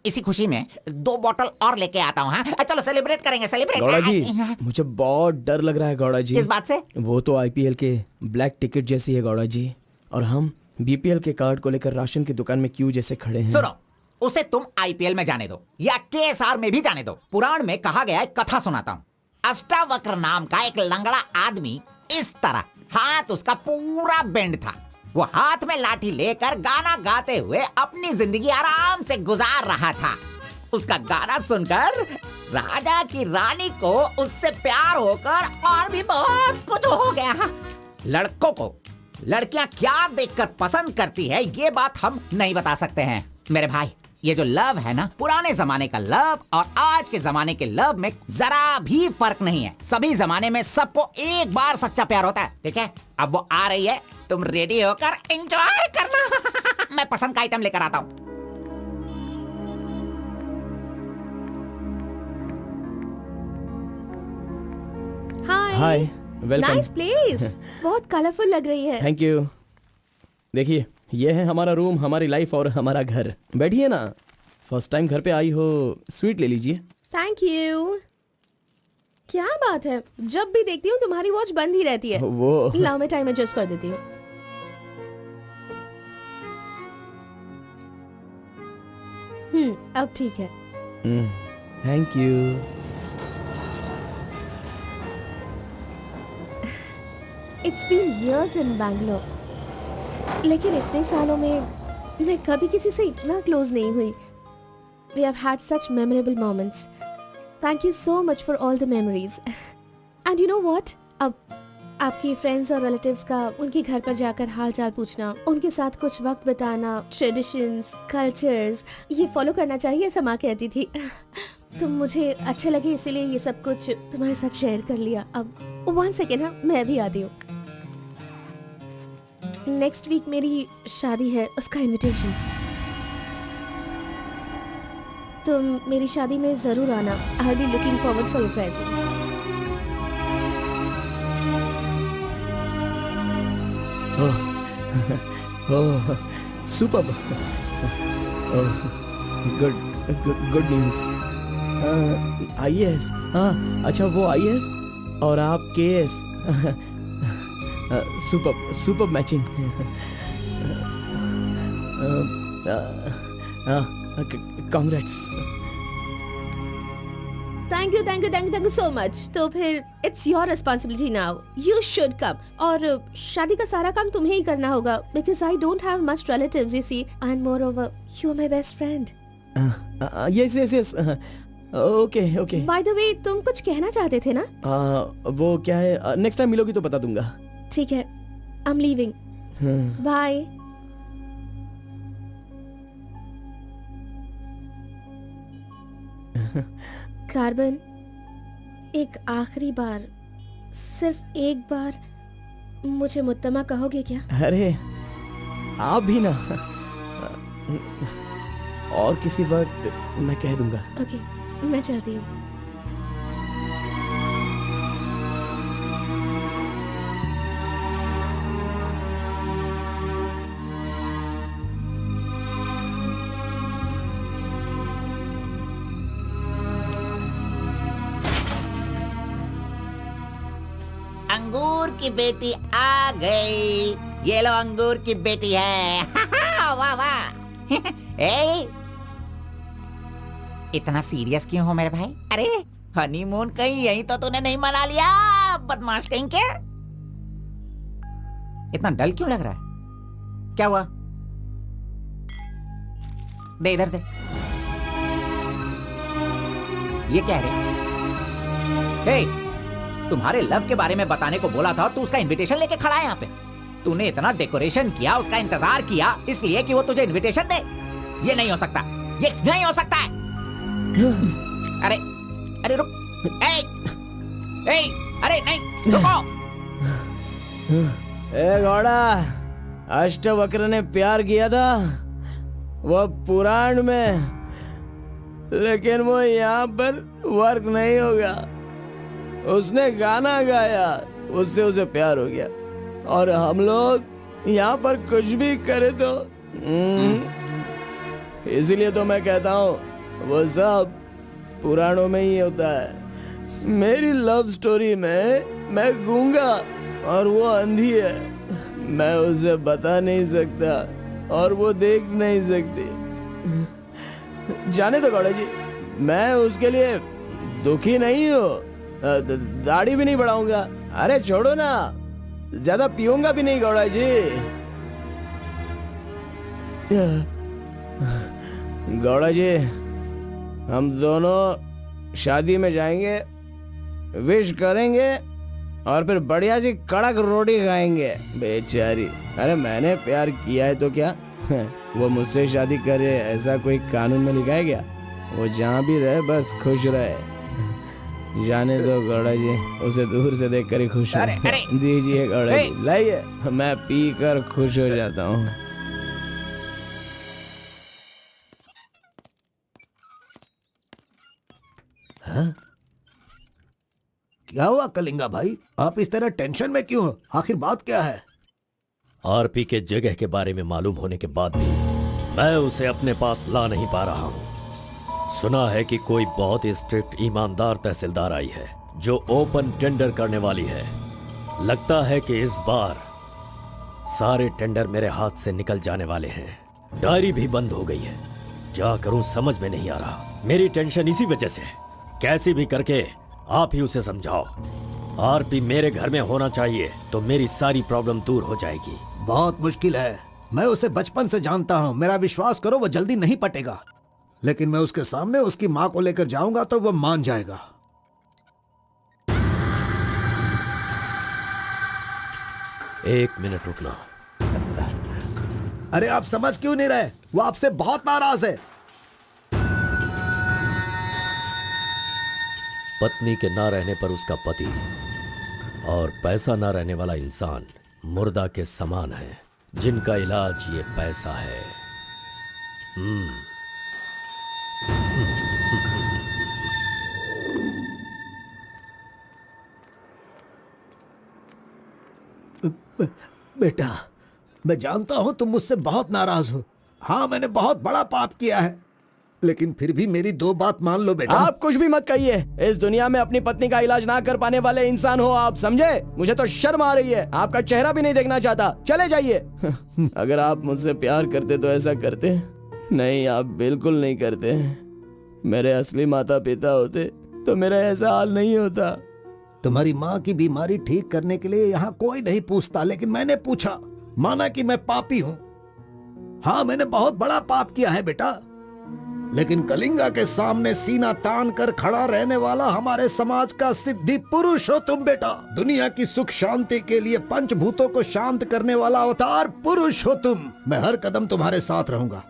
इसी खुशी में 2 बॉटल और लेके आता हूँ। हाँ चलो सेलिब्रेट करेंगे, सेलिब्रेट। गौड़ा जी, मुझे बहुत डर लग रहा है गौड़ा जी। किस बात से? वो तो आईपीएल के ब्लैक टिकट जैसी है गौड़ा जी, और हम बीपीएल के कार्ड को लेकर राशन की दुकान में क्यों जैसे खड़े हैं। सुनो, उसे तुम आईपीएल में जाने दो या केएसआर में भी जाने दो। पुराण में कहा गया है, कथा सुनाता हूँ। अष्टावक्र नाम का एक लंगड़ा आदमी, इस तरह हाथ उसका पूरा बेंड था। वो हाथ में लाठी लेकर गाना गाते हुए अपनी जिंदगी आराम से गुजार रहा था। उसका गाना सुनकर राजा की रानी को उससे प्यार होकर और भी बहुत कुछ हो गया। लड़कों को लड़कियां क्या देखकर पसंद करती है, ये बात हम नहीं बता सकते हैं मेरे भाई। ये जो लव है ना, पुराने जमाने का लव और आज के जमाने के लव में जरा भी फर्क नहीं है। सभी जमाने में सबको एक बार सच्चा प्यार होता है, ठीक है? अब वो आ रही है, तुम रेडी होकर एंजॉय करना। मैं पसंद का आइटम लेकर आता हूँ। हाय, वेलकम। नाइस प्लेस, बहुत कलरफुल लग रही है। Thank you. देखिए, ये है हमारा रूम, हमारी लाइफ और हमारा घर। बैठिए ना, फर्स्ट टाइम घर पे आई हो, स्वीट ले लीजिए। Thank you. क्या बात है, जब भी देखती हूँ तुम्हारी वॉच बंद ही रहती है। वो लाओ मैं टाइम एडजस्ट कर देती हूँ। अब ठीक है। Thank you. It's been years in Bangalore, लेकिन इतने सालों में मैं कभी किसी से इतना क्लोज नहीं हुई। We have had such memorable moments. Thank you so much for all the memories. And you know what? अब आपकी फ्रेंड्स और रिलेटिव्स का उनके घर पर जाकर हाल चाल पूछना, उनके साथ कुछ वक्त बिताना, ट्रेडिशंस, कल्चर्स, ये फॉलो करना चाहिए, ऐसा माँ कहती थी। तो मुझे अच्छे लगे, इसीलिए ये सब कुछ तुम्हारे साथ शेयर कर लिया। अब 1 सेकेंड, हाँ मैं भी आती हूँ। नेक्स्ट वीक मेरी शादी है, उसका इनविटेशन। तुम मेरी शादी में जरूर आना। I will be looking forward for your presence. Oh, superb. Good news. IAS, हाँ अच्छा, वो आईएएस और आप KS. Superb matching. Congrats. Thank you so much. तो फिर it's your responsibility now, you should come. और शादी का सारा काम तुम्हें ही करना होगा, because I don't have much relatives, you see, and moreover you are my best friend. Yes. Okay. By the वे, तुम कुछ कहना चाहते थे ना? वो क्या है, नेक्स्ट टाइम मिलोगी तो बता दूंगा। ठीक है, I am leaving, bye. Carbon, एक आखिरी बार, सिर्फ एक बार मुझे मुत्तमा कहोगे क्या? अरे आप भी ना, और किसी वक्त मैं कह दूंगा। ओके, मैं चलती हूँ। अंगूर की बेटी आ गई। ये लो अंगूर की बेटी है। वाह वाह। ए, इतना सीरियस क्यों हो मेरे भाई? अरे हनीमून कहीं यहीं तो तूने नहीं मना लिया, बदमाश कहीं के? इतना डल क्यों लग रहा है? क्या हुआ? दे इधर दे। ये क्या है? हे, तुम्हारे लव के बारे में बताने को बोला था और तू उसका इनविटेशन लेके खड़ा है यहाँ पे। तूने इतना डेकोरेशन किया, उसका इंतजार किया इसलिए कि वो तुझे इनविटेशन दे। ये नहीं हो सकता, ये नहीं हो सकता है। अरे अरे रुक, ए, ए, अरे नहीं रुको। ए घोड़ा, अष्टवक्र ने प्यार किया था वो पुराण में, लेकिन वो यहाँ पर वर्क नहीं होगा। उसने गाना गाया, उससे उसे प्यार हो गया, और हम लोग यहाँ पर कुछ भी करें तो इसीलिए तो मैं कहता हूँ वो सब पुराणों में ही होता है। मेरी लव स्टोरी में मैं गूंगा और वो अंधी है, मैं उसे बता नहीं सकता और वो देख नहीं सकती। जाने दो गौड़ा जी, मैं उसके लिए दुखी नहीं हूँ, दाढ़ी भी नहीं बढ़ाऊंगा। अरे छोड़ो ना, ज्यादा पीऊंगा भी नहीं गौड़ा जी। गौड़ा जी, हम दोनों शादी में जाएंगे, विश करेंगे और फिर बढ़िया सी कड़क रोटी खाएंगे। बेचारी, अरे मैंने प्यार किया है तो क्या वो मुझसे शादी करे ऐसा कोई कानून में लिखा है क्या? वो जहाँ भी रहे बस खुश रहे। जाने दो गौड़ा जी, उसे दूर से देखकर ही खुश हो। दीजिए गौड़ा जी, लाइए, मैं पी कर खुश हो जाता हूँ। क्या हुआ कलिंगा भाई, आप इस तरह टेंशन में क्यों हो? आखिर बात क्या है? आरपी के जगह के बारे में मालूम होने के बाद भी मैं उसे अपने पास ला नहीं पा रहा हूँ। सुना है कि कोई बहुत ही स्ट्रिक्ट ईमानदार तहसीलदार आई है जो ओपन टेंडर करने वाली है। लगता है कि इस बार सारे टेंडर मेरे हाथ से निकल जाने वाले हैं। डायरी भी बंद हो गई है, क्या करूं समझ में नहीं आ रहा। मेरी टेंशन इसी वजह से है। कैसी भी करके आप ही उसे समझाओ। आरपी मेरे घर में होना चाहिए तो मेरी सारी प्रॉब्लम दूर हो जाएगी। बहुत मुश्किल है, मैं उसे बचपन से जानता हूँ। मेरा विश्वास करो, वो जल्दी नहीं पटेगा, लेकिन मैं उसके सामने उसकी माँ को लेकर जाऊंगा तो वो मान जाएगा। एक मिनट रुकना। अरे आप समझ क्यों नहीं रहे? वो आपसे बहुत नाराज है। पत्नी के ना रहने पर उसका पति और पैसा ना रहने वाला इंसान मुर्दा के समान है, जिनका इलाज ये पैसा है। बेटा, मैं जानता हूं तुम मुझसे बहुत नाराज हो। हाँ, मैंने बहुत बड़ा पाप किया है, लेकिन फिर भी मेरी दो बात मान लो बेटा। आप कुछ भी मत कहिए। इस दुनिया में अपनी पत्नी का इलाज ना कर पाने वाले इंसान हो आप, समझे? मुझे तो शर्म आ रही है, आपका चेहरा भी नहीं देखना चाहता। चले जाइए। अगर आप मुझसे प्यार करते तो ऐसा करते। नहीं, आप बिल्कुल नहीं करते। मेरे असली माता पिता होते तो मेरा ऐसा हाल नहीं होता। तुम्हारी माँ की बीमारी ठीक करने के लिए यहाँ कोई नहीं पूछता, लेकिन मैंने पूछा, माना कि मैं पापी हूँ। हाँ, मैंने बहुत बड़ा पाप किया है बेटा, लेकिन कलिंगा के सामने सीना तान कर खड़ा रहने वाला हमारे समाज का सिद्धि पुरुष हो तुम बेटा। दुनिया की सुख शांति के लिए पंचभूतों को शांत करने वाला अवतार पुरुष हो तुम। मैं हर कदम तुम्हारे साथ रहूंगा।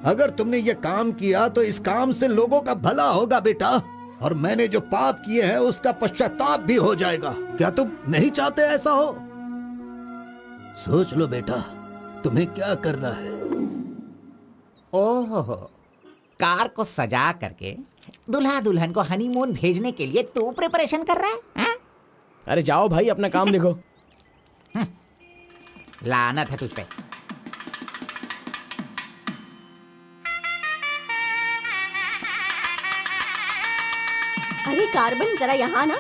अगर तुमने ये काम किया तो इस काम से लोगों का भला होगा बेटा, और मैंने जो पाप किए हैं उसका पश्चाताप भी हो जाएगा। क्या तुम नहीं चाहते ऐसा हो? सोच लो बेटा, तुम्हें क्या करना है। ओहो, कार को सजा करके दुल्हा दुल्हन को हनीमून भेजने के लिए तू प्रिपरेशन कर रहा है, हा? अरे जाओ भाई, अपना काम देखो। लानत है तुझ पे। अरे कार्बन, जरा यहाँ ना।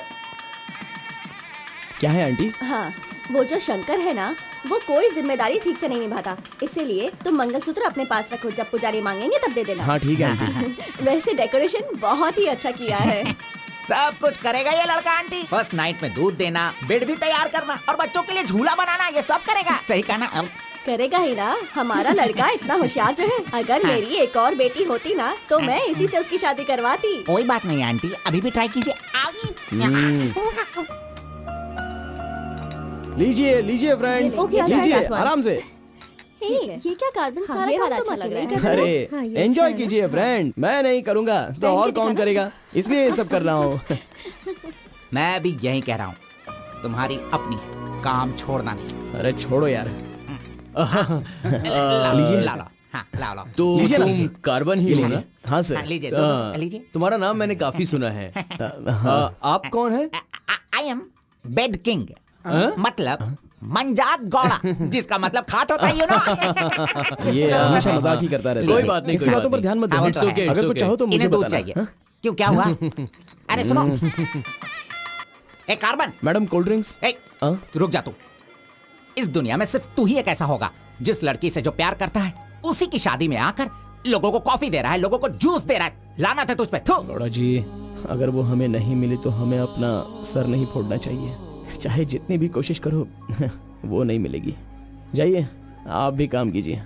क्या है आंटी? हाँ, वो जो शंकर है ना, वो कोई जिम्मेदारी ठीक से नहीं निभाता, इसीलिए तुम मंगलसूत्र अपने पास रखो, जब पुजारी मांगेंगे तब दे देना। हाँ ठीक है आंटी। वैसे डेकोरेशन बहुत ही अच्छा किया है। सब कुछ करेगा ये लड़का आंटी। फर्स्ट नाइट में दूध देना, बेड भी तैयार करना और बच्चों के लिए झूला बनाना, ये सब करेगा। सही कहा ना? करेगा ही ना, हमारा लड़का इतना होशियार जो है। अगर मेरी एक और बेटी होती ना तो मैं इसी से उसकी शादी करवाती। कोई बात नहीं आंटी, अभी भी ट्राई कीजिए। लीजिए लीजिए फ्रेंड्स, ओके, आ लीजिए जाएगा। आराम से। ये क्या कार्बन हाँ, सारा ये खाना तो अच्छा मत लग रहा नहीं है। कर रहे। अरे हाँ, ये एंजॉय अच्छा है। कीजिए फ्रेंड्स, मैं नहीं करूंगा तो पहन और के कौन दिखाना। करेगा, इसलिए ये सब कर रहा हूँ। मैं भी यही कह रहा हूँ, तुम्हारी अपनी काम छोड़ना नहीं। अरे छोड़ो यार। लीजिए, ला लो। हाँ, लाओ लाओ। तो लीजिए ना, तुम लीजिए। कार्बन ही हो ना? हाँ सर। हाँ, लीजिए, दो, लीजिए। तुम्हारा नाम मैंने काफी सुना है। आप कौन है? आई एम बेड किंग, मतलब मंजात गौड़ा, जिसका मतलब खाट होता है, यू नो। ये हमेशा मजाक ही करता रहता है। कोई बात नहीं, इसकी कोई बातों बात पर ध्यान मत नहीं। दो। It's okay, अगर कुछ चाहो तो मुझे इन्हें दूध बताना। चाहिए। क्यों, क्या हुआ? अरे सुनो, ए कार्बन, मैडम कोल्ड ड्रिंक्स। ए रुक जा तू। इस दुनिया में सिर्फ तू ही एक ऐसा होगा जिस लड़की से जो प्यार करता है उसी की शादी में आकर लोगों को कॉफी दे रहा है, लोगों को जूस दे रहा है। लानत है तुझ पे। थू। गौड़ा जी, अगर वो हमें नहीं मिली तो हमें अपना सर नहीं फोड़ना चाहिए। चाहे जितनी भी कोशिश करो वो नहीं मिलेगी। जाइए आप भी काम कीजिए।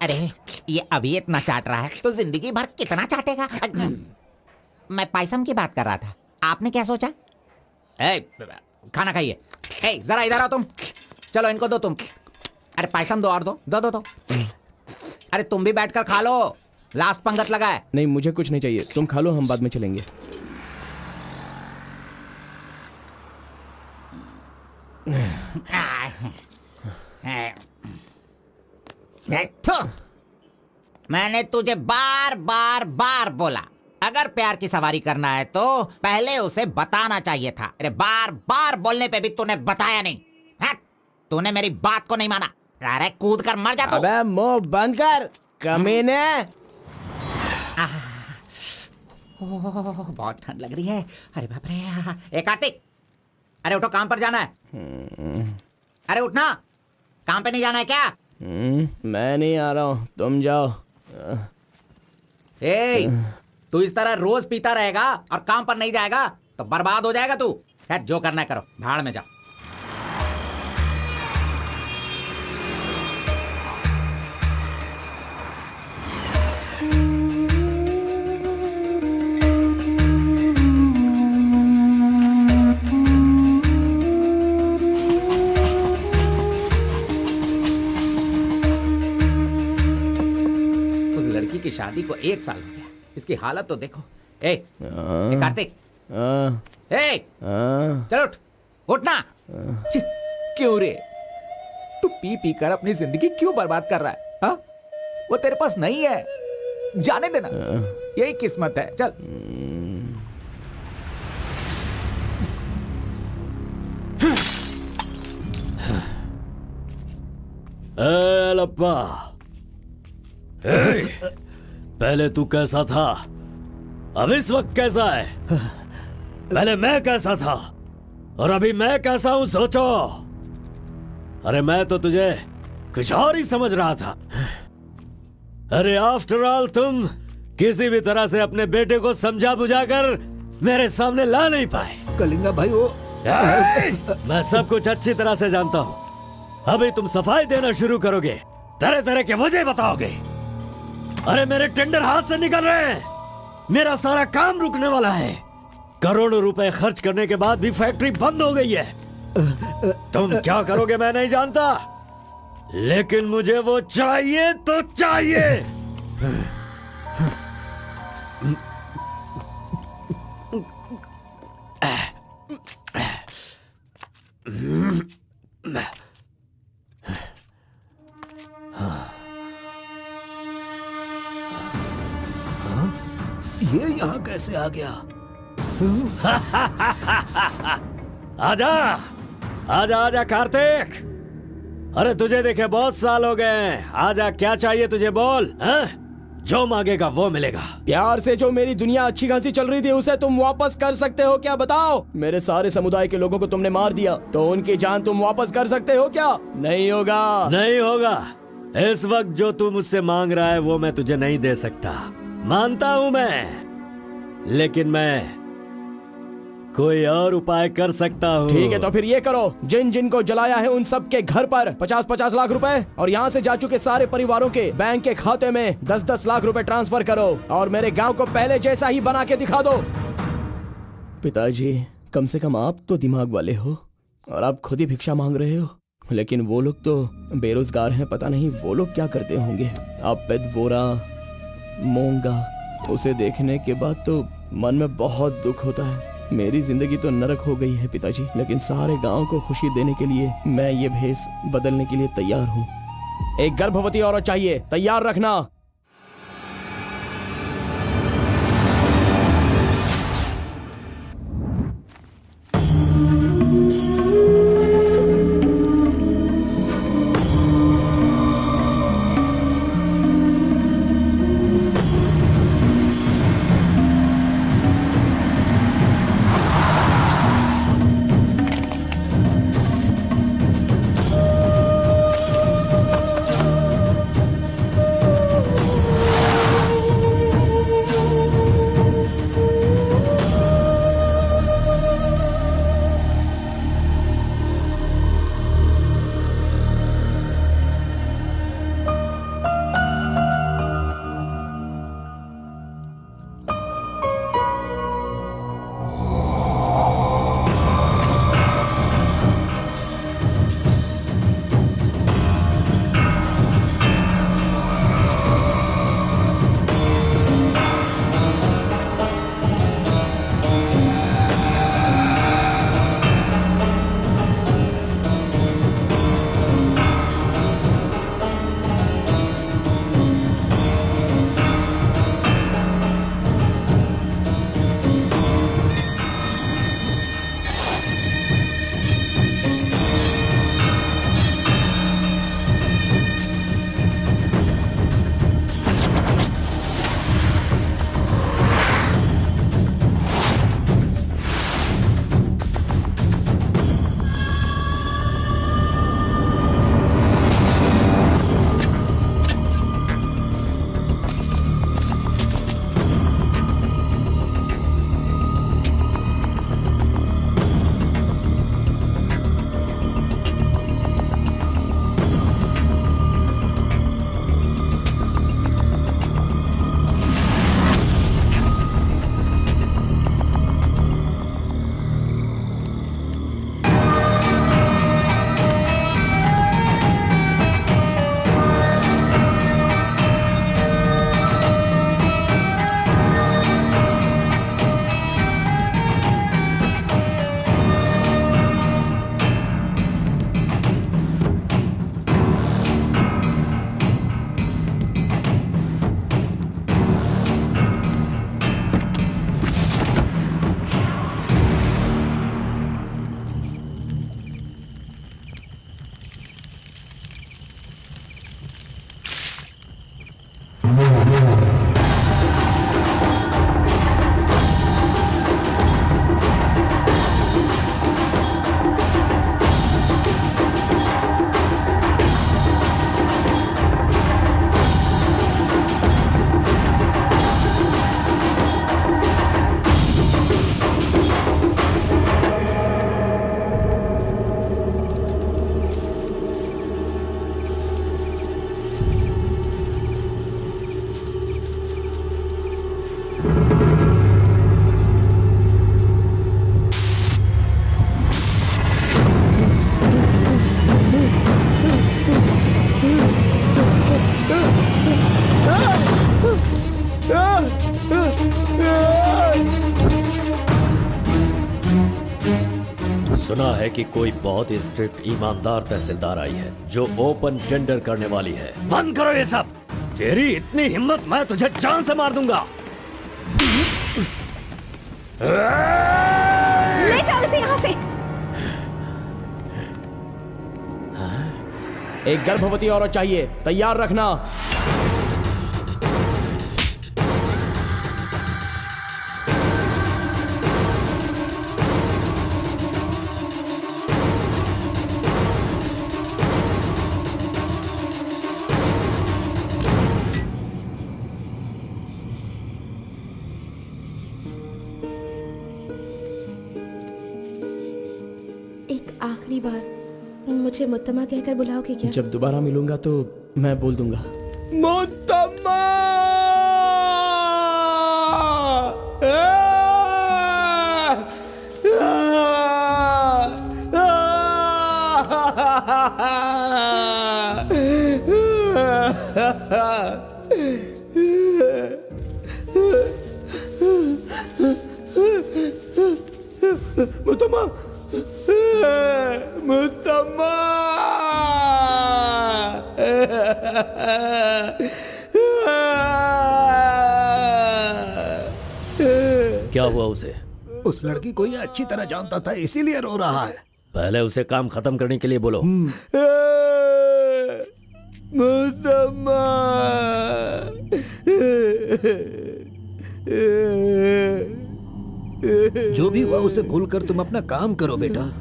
अरे ये अभी इतना चाट रहा है तो जिंदगी भर कितना चाटेगा। मैं पायसम की बात कर रहा था, आपने क्या सोचा? खाना खाइए। जरा इधर आओ तुम। चलो इनको दो तुम। अरे पायसम दो और दो दो दो दो। अरे तुम भी बैठकर खा लो, लास्ट पंगत लगा है। नहीं मुझे कुछ नहीं चाहिए, तुम खा लो, हम बाद में चलेंगे। मैंने तुझे बार बार बार बोला, अगर प्यार की सवारी करना है तो पहले उसे बताना चाहिए था। अरे बार बार बोलने पे भी तूने बताया नहीं। हट, तूने मेरी बात को नहीं माना। अरे कूद कर मर जा तू। अबे मुंह बंद कर कमीने। बहुत ठंड लग रही है। अरे बाप रे। कार्तिक, अरे उठो, काम पर जाना है। अरे उठना, काम पे नहीं जाना है क्या? मैं नहीं आ रहा हूँ, तुम जाओ। तू इस तरह रोज पीता रहेगा और काम पर नहीं जाएगा तो बर्बाद हो जाएगा तू। खैर जो करना है करो, भाड़ में जाओ। की शादी को 1 साल हो गया, इसकी हालत तो देखो। कार्तिक, चलो उठ, उठना। क्यों रे, तू पी पी कर अपनी जिंदगी क्यों बर्बाद कर रहा है? हा? वो तेरे पास नहीं है, जाने देना, यही किस्मत है। चल। लप्पा, पहले तू कैसा था, अब इस वक्त कैसा है? पहले मैं कैसा था और अभी मैं कैसा हूं, सोचो। अरे मैं तो तुझे कुछ और ही समझ रहा था। अरे आफ्टर ऑल तुम किसी भी तरह से अपने बेटे को समझा बुझाकर मेरे सामने ला नहीं पाए। कलिंगा भाई वो मैं सब कुछ अच्छी तरह से जानता हूं। अभी तुम सफाई देना शुरू करोगे, तरह तरह के वजह बताओगे। अरे मेरे टेंडर हाथ से निकल रहे हैं, मेरा सारा काम रुकने वाला है। करोड़ों रुपए खर्च करने के बाद भी फैक्ट्री बंद हो गई है। तुम क्या करोगे मैं नहीं जानता, लेकिन मुझे वो चाहिए तो चाहिए। ये यहाँ कैसे आ गया? आजा आजा आजा कार्तिक, अरे तुझे देखे बहुत साल हो गए। आजा, क्या चाहिए तुझे, बोल। हैं? जो मांगेगा वो मिलेगा। प्यार से जो मेरी दुनिया अच्छी खासी चल रही थी उसे तुम वापस कर सकते हो क्या, बताओ? मेरे सारे समुदाय के लोगों को तुमने मार दिया, तो उनकी जान तुम वापस कर सकते हो क्या? नहीं होगा। नहीं होगा। इस वक्त जो तू मुझसे मांग रहा है वो मैं तुझे नहीं दे सकता, मानता हूं मैं, लेकिन मैं कोई और उपाय कर सकता हूँ। ठीक है, तो फिर ये करो, जिन जिन को जलाया है उन सब के घर पर 50-50 लाख रुपए और यहाँ से जा चुके सारे परिवारों के बैंक के खाते में 10-10 लाख रुपए ट्रांसफर करो और मेरे गांव को पहले जैसा ही बना के दिखा दो। पिताजी, कम से कम आप तो दिमाग वाले हो और आप खुद ही भिक्षा मांग रहे हो, लेकिन वो लोग तो बेरोजगार हैं, पता नहीं वो लोग क्या करते होंगे। आप पेदवोरा मोंगा, उसे देखने के बाद तो मन में बहुत दुख होता है। मेरी जिंदगी तो नरक हो गई है पिताजी, लेकिन सारे गांव को खुशी देने के लिए मैं ये भेष बदलने के लिए तैयार हूँ। एक गर्भवती औरत चाहिए, तैयार रखना। सुना है कि कोई बहुत ही स्ट्रिक्ट ईमानदार तहसीलदार आई है जो ओपन टेंडर करने वाली है। बंद करो ये सब। तेरी इतनी हिम्मत, मैं तुझे जान से मार दूंगा। ले जाओ इसे यहाँ से। एक गर्भवती औरत चाहिए, तैयार रखना। एक आखिरी बार मुझे मुत्तमा कहकर बुलाओगे क्या? जब दोबारा मिलूंगा तो मैं बोल दूंगा। मुत्तम्मा! मुत्तम्मा! मुत्तम्मा! क्या हुआ उसे? उस लड़की को ये अच्छी तरह जानता था, इसीलिए रो रहा है। पहले उसे काम खत्म करने के लिए बोलो। मुत्तम्मा! जो भी हुआ उसे भूलकर तुम अपना काम करो बेटा।